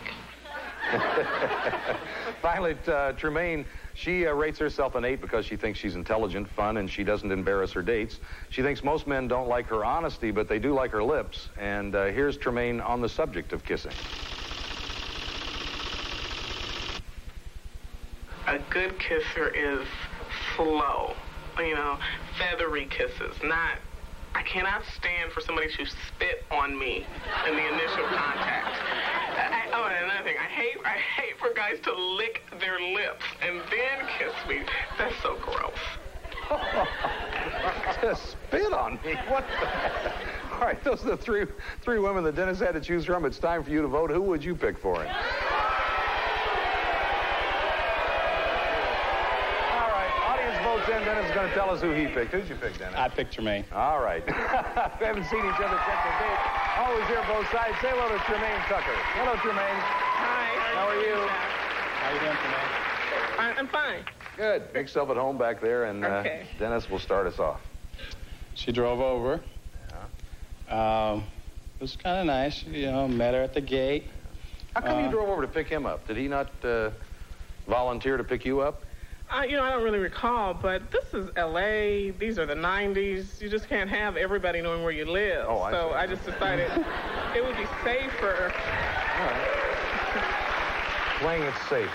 Finally, Tremaine, she rates herself an 8 because she thinks she's intelligent, fun, and she doesn't embarrass her dates. She thinks most men don't like her honesty, but they do like her lips. And here's Tremaine on the subject of kissing. A good kisser is slow, feathery kisses, not... I cannot stand for somebody to spit on me in the initial contact. And another thing, I hate for guys to lick their lips and then kiss me. That's so gross. To spit on me? What the... All right, those are the three women that Dennis had to choose from. It's time for you to vote. Who would you pick for him? Then Dennis is going to tell us who he picked. Who'd you pick, Dennis? I picked Tremaine. All right. We haven't seen each other check the date. Always hear both sides. Say hello to Tremaine Tucker. Hello, Tremaine. Hi. How are you? How you doing, Tremaine? I'm fine. Good. Make yourself at home back there, and okay. Dennis will start us off. She drove over. Yeah. It was kind of nice. Met her at the gate. How come you drove over to pick him up? Did he not volunteer to pick you up? I don't really recall, but this is L.A. These are the 90s. You just can't have everybody knowing where you live. Oh, so I just decided it would be safer. All right. Playing it safe.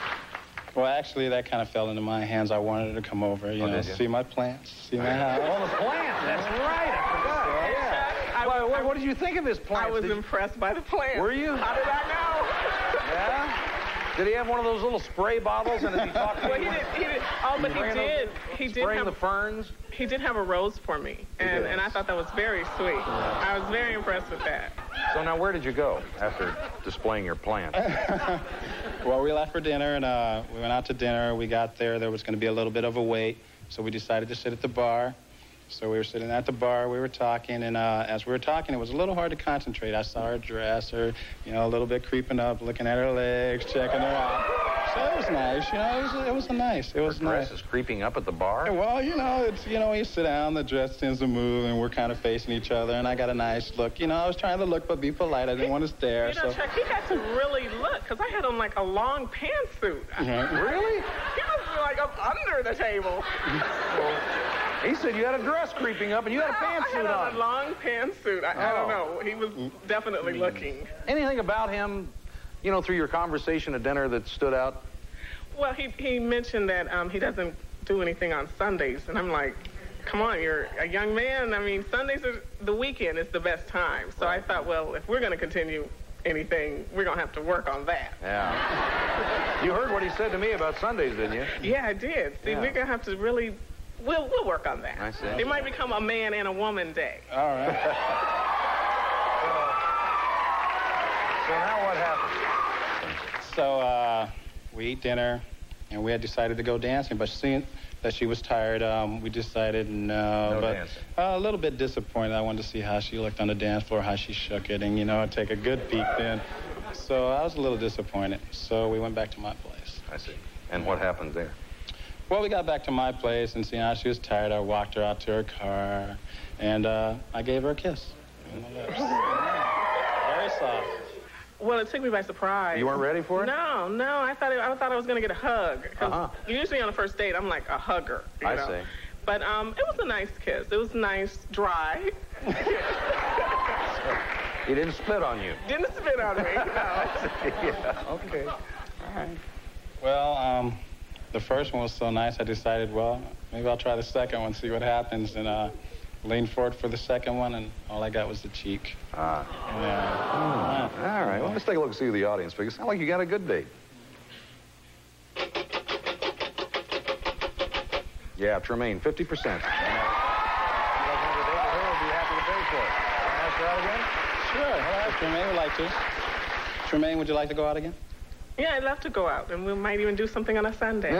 Well, actually, that kind of fell into my hands. I wanted her to come over, see my plants, see my house. Oh, the plants. That's right. I forgot. Yeah. What did you think of his plants? I was impressed by the plants. Were you? How did I know? Yeah? Did he have one of those little spray bottles? And did he talk to you? Well, he did. Oh, but he did spraying have the ferns. He did have a rose for me, and I thought that was very sweet. Yeah. I was very impressed with that. So now, where did you go after displaying your plant? Well, we left for dinner, and we went out to dinner. We got there. There was going to be a little bit of a wait, so we decided to sit at the bar. So we were sitting at the bar, we were talking, and as we were talking, it was a little hard to concentrate. I saw her dress, her, you know, a little bit creeping up, looking at her legs, checking her out. So it was nice, you know, it was nice. It was her nice. dress is creeping up at the bar? Well, you know, it's, you know, when you sit down, the dress tends to move, and we're kind of facing each other, and I got a nice look. You know, I was trying to look but be polite. I didn't want to stare. You know, Chuck, he had to really look, because I had on, like, a long pantsuit. Really? He was, like, up under the table. He said you had a dress creeping up and you had a pantsuit on. I had a long pantsuit. I don't know. He was definitely looking. Anything about him, you know, through your conversation at dinner that stood out? Well, he mentioned that he doesn't do anything on Sundays. And I'm like, come on, you're a young man. I mean, Sundays are the weekend is the best time. So I thought, well, if we're going to continue anything, we're going to have to work on that. Yeah. You heard what he said to me about Sundays, didn't you? Yeah, I did. See, we're going to have to really... We'll work on that. I see. It might become a man and a woman day. All right. So now what happened? So we ate dinner, and we had decided to go dancing, but seeing that she was tired, we decided no. But dancing. A little bit disappointed. I wanted to see how she looked on the dance floor, how she shook it, and, you know, take a good peek then. So I was a little disappointed. So we went back to my place. I see. And what happened there? Well, we got back to my place, and seeing how she was tired, I walked her out to her car, and I gave her a kiss on the lips. Very soft. Well, it took me by surprise. You weren't ready for it? No. I thought I was going to get a hug. Usually on a first date, I'm like a hugger. You know? see. But it was a nice kiss. It was nice, dry. He didn't spit on you? Didn't spit on me, no. Yeah, okay. All right. Well, the first one was so nice, I decided, well, maybe I'll try the second one, see what happens, and leaned forward for the second one, and all I got was the cheek. Yeah. All right, well, let's take a look and see who the audience figures. Sound like you got a good date. Yeah, Tremaine, 50%. You guys want to date with her, or be happy to pay for it? Want to ask her out again? Sure. Tremaine would like to. Tremaine, would you like to go out again? Yeah, I'd love to go out, and we might even do something on a Sunday. I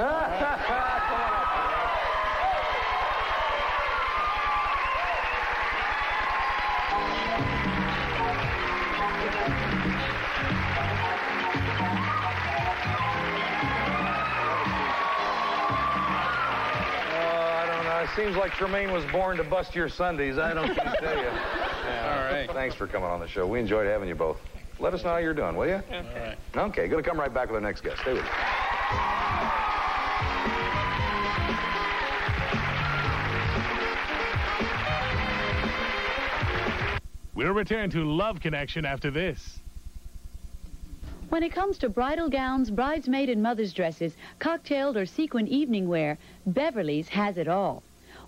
don't know. It seems like Tremaine was born to bust your Sundays. I don't can tell you. Yeah. All right. Thanks for coming on the show. We enjoyed having you both. Let us know how you're doing, will you? Okay. Okay, going to come right back with our next guest. Stay with us. We'll return to Love Connection after this. When it comes to bridal gowns, bridesmaid and mother's dresses, cocktailed or sequin evening wear, Beverly's has it all.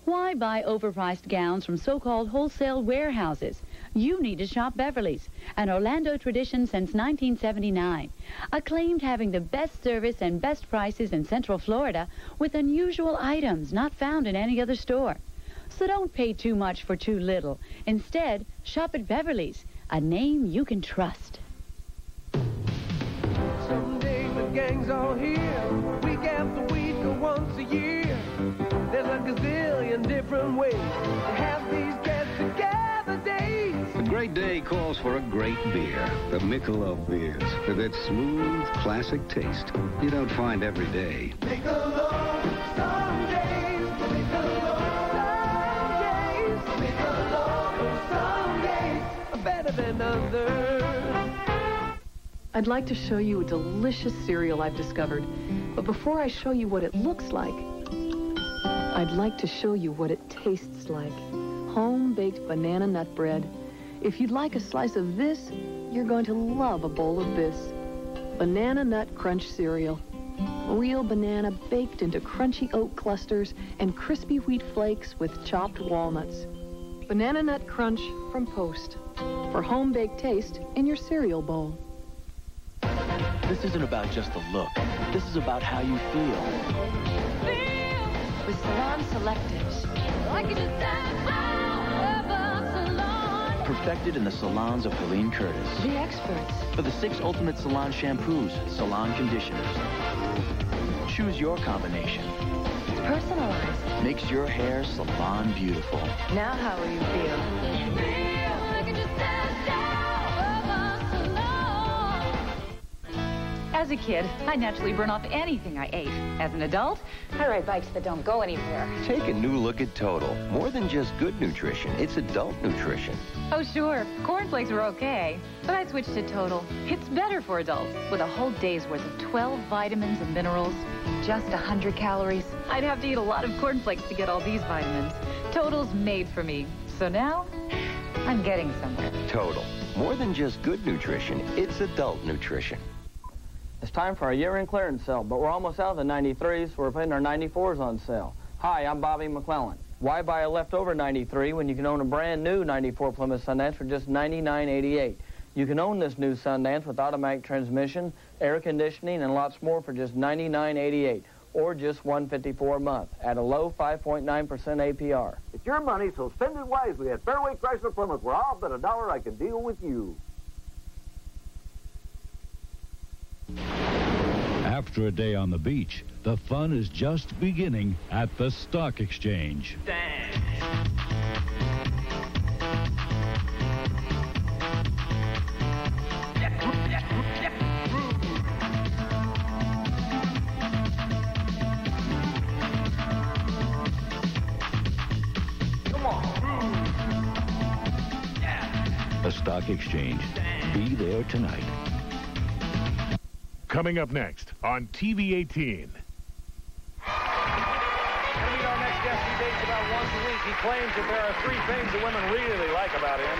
Why buy overpriced gowns from so-called wholesale warehouses? You need to shop Beverly's, an Orlando tradition since 1979. Acclaimed having the best service and best prices in Central Florida with unusual items not found in any other store. So don't pay too much for too little. Instead, shop at Beverly's, a name you can trust. Someday the gang's all here, week after week or once a year. There's a gazillion different ways to have these get-together days. A great day calls for a great beer. The Michelob beers, with its smooth, classic taste you don't find every day. Michelob some days, Michelob some days, Michelob some days are better than others. I'd like to show you a delicious cereal I've discovered. But before I show you what it looks like, I'd like to show you what it tastes like. Home-baked banana nut bread. If you'd like a slice of this, you're going to love a bowl of this. Banana Nut Crunch cereal. Real banana baked into crunchy oat clusters and crispy wheat flakes with chopped walnuts. Banana Nut Crunch from Post. For home-baked taste in your cereal bowl. This isn't about just the look. This is about how you feel. With Salon Selectives. Perfected in the salons of Helene Curtis. The experts. For the 6 ultimate salon shampoos, salon conditioners. Choose your combination. It's personalized. Makes your hair salon beautiful. Now how will you feel? As a kid, I naturally burn off anything I ate. As an adult, I ride bikes that don't go anywhere. Take a new look at Total. More than just good nutrition, it's adult nutrition. Oh, sure, cornflakes are okay, but I switched to Total. It's better for adults, with a whole day's worth of 12 vitamins and minerals, just 100 calories. I'd have to eat a lot of cornflakes to get all these vitamins. Total's made for me, so now I'm getting somewhere. Total. More than just good nutrition, it's adult nutrition. It's time for our year-end clearance sale, but we're almost out of the 93s, so we're putting our 94s on sale. Hi, I'm Bobby McClellan. Why buy a leftover 93 when you can own a brand new 94 Plymouth Sundance for just $99.88? You can own this new Sundance with automatic transmission, air conditioning, and lots more for just $99.88, or just $154 a month at a low 5.9% APR. It's your money, so spend it wisely at Fairway Chrysler Plymouth, where I'll bet $1 I can deal with you. After a day on the beach, the fun is just beginning at the Stock Exchange. Come on. The Stock Exchange. Be there tonight. Coming up next on TV 18. We'll meet our next guest. He dates about once a week. He claims that there are 3 things that women really like about him.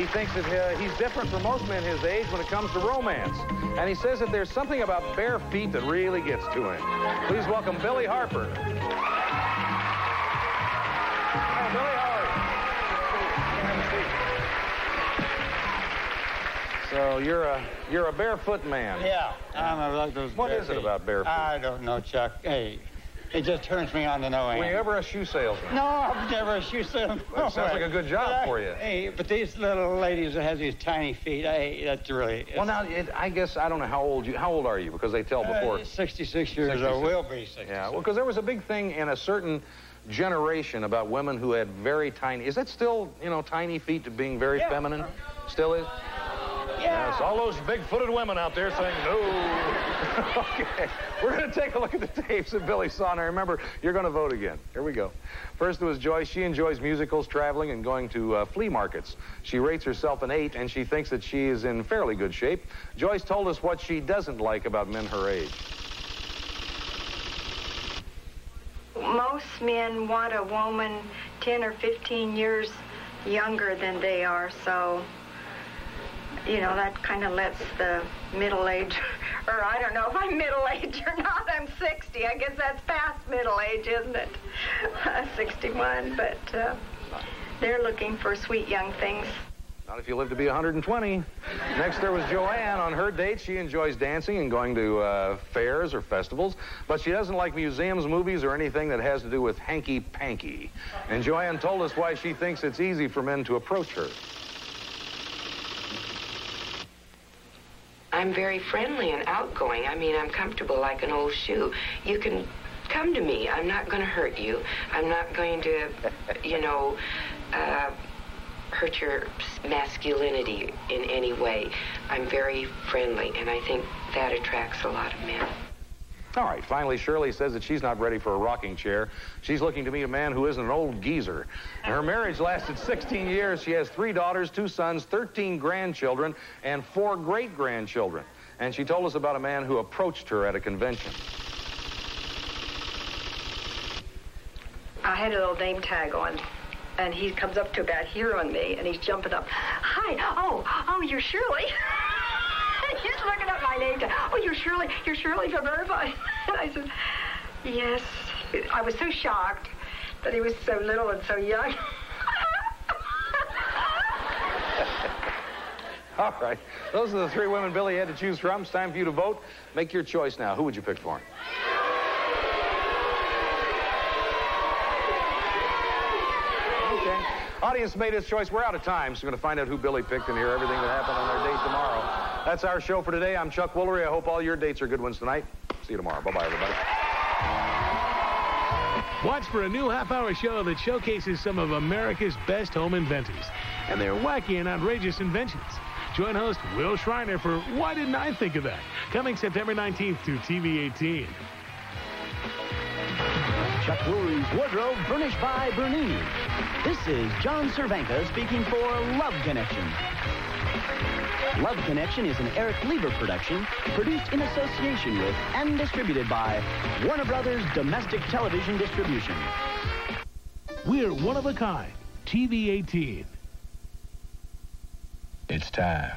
He thinks that he's different from most men his age when it comes to romance. And he says that there's something about bare feet that really gets to him. Please welcome Billy Harper. Hi, Billy, how are you? So you're a barefoot man. Yeah, I'm like those. What is it about barefoot? I don't know, Chuck. Hey, it just turns me on to no end. Were you ever a shoe salesman? No, I've never a shoe salesman. That sounds like a good job for you. Hey, but these little ladies that have these tiny feet, that's really. Well, now I guess I don't know how old are you? Because they tell before. 66 years old. Will be 66. Yeah, well, because there was a big thing in a certain generation about women who had very tiny. Is that still, tiny feet to being very feminine? Still is. Yeah. Yes, all those big-footed women out there saying no. Okay, we're going to take a look at the tapes that Billy saw. Now, remember, you're going to vote again. Here we go. First was Joyce. She enjoys musicals, traveling, and going to flea markets. She rates herself an 8, and she thinks that she is in fairly good shape. Joyce told us what she doesn't like about men her age. Most men want a woman 10 or 15 years younger than they are, so... that kind of lets the middle age, or I don't know if I'm middle age or not. I'm 60. I guess that's past middle age, isn't it? 61, but they're looking for sweet young things. Not if you live to be 120. Next, there was Joanne. On her date, she enjoys dancing and going to fairs or festivals, but she doesn't like museums, movies, or anything that has to do with hanky-panky. And Joanne told us why she thinks it's easy for men to approach her. I'm very friendly and outgoing. I mean, I'm comfortable like an old shoe. You can come to me. I'm not going to hurt you. I'm not going to, hurt your masculinity in any way. I'm very friendly, and I think that attracts a lot of men. All right, finally, Shirley says that she's not ready for a rocking chair. She's looking to meet a man who isn't an old geezer. Her marriage lasted 16 years. She has 3 daughters, 2 sons, 13 grandchildren, and 4 great-grandchildren. And she told us about a man who approached her at a convention. I had a little name tag on, and he comes up to about here on me, and he's jumping up. Hi, oh, you're Shirley. He's looking at my name tag. Oh, you're Shirley from Irvine. And I said, yes. I was so shocked that he was so little and so young. All right. Those are the three women Billy had to choose from. It's time for you to vote. Make your choice now. Who would you pick for? Okay. Audience made its choice. We're out of time, so we're going to find out who Billy picked and hear everything that happened on their date tomorrow. That's our show for today. I'm Chuck Woolery. I hope all your dates are good ones tonight. See you tomorrow. Bye-bye, everybody. Watch for a new half-hour show that showcases some of America's best home inventors and their wacky and outrageous inventions. Join host Will Schreiner for Why Didn't I Think of That? Coming September 19th to TV 18. Chuck Woolery's Wardrobe furnished by Bernini. This is John Cervenka speaking for Love Connection. Love Connection is an Eric Lieber production produced in association with and distributed by Warner Brothers Domestic Television Distribution. We're one of a kind. TV 18. It's time.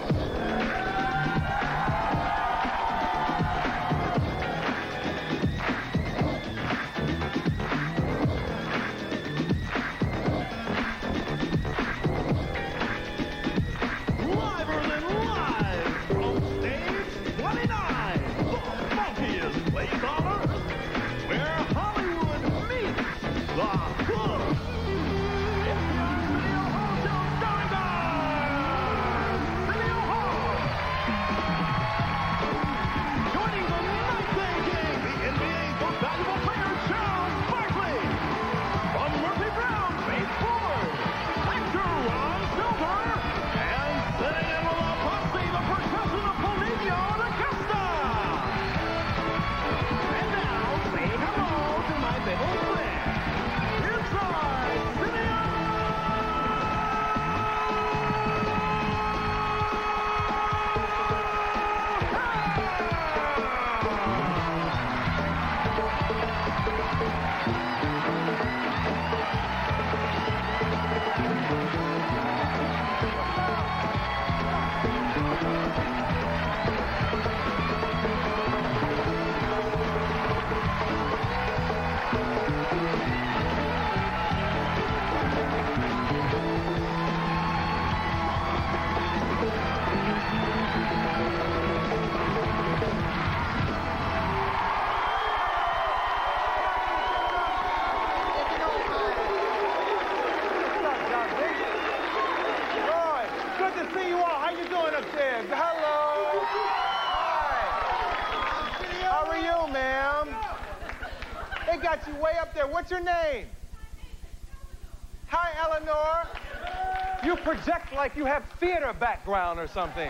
got you way up there. What's your name? Hi, Eleanor. You project like you have theater background or something.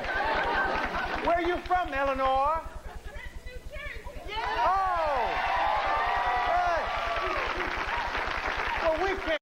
Where are you from, Eleanor? Oh! Good. Well, we can't.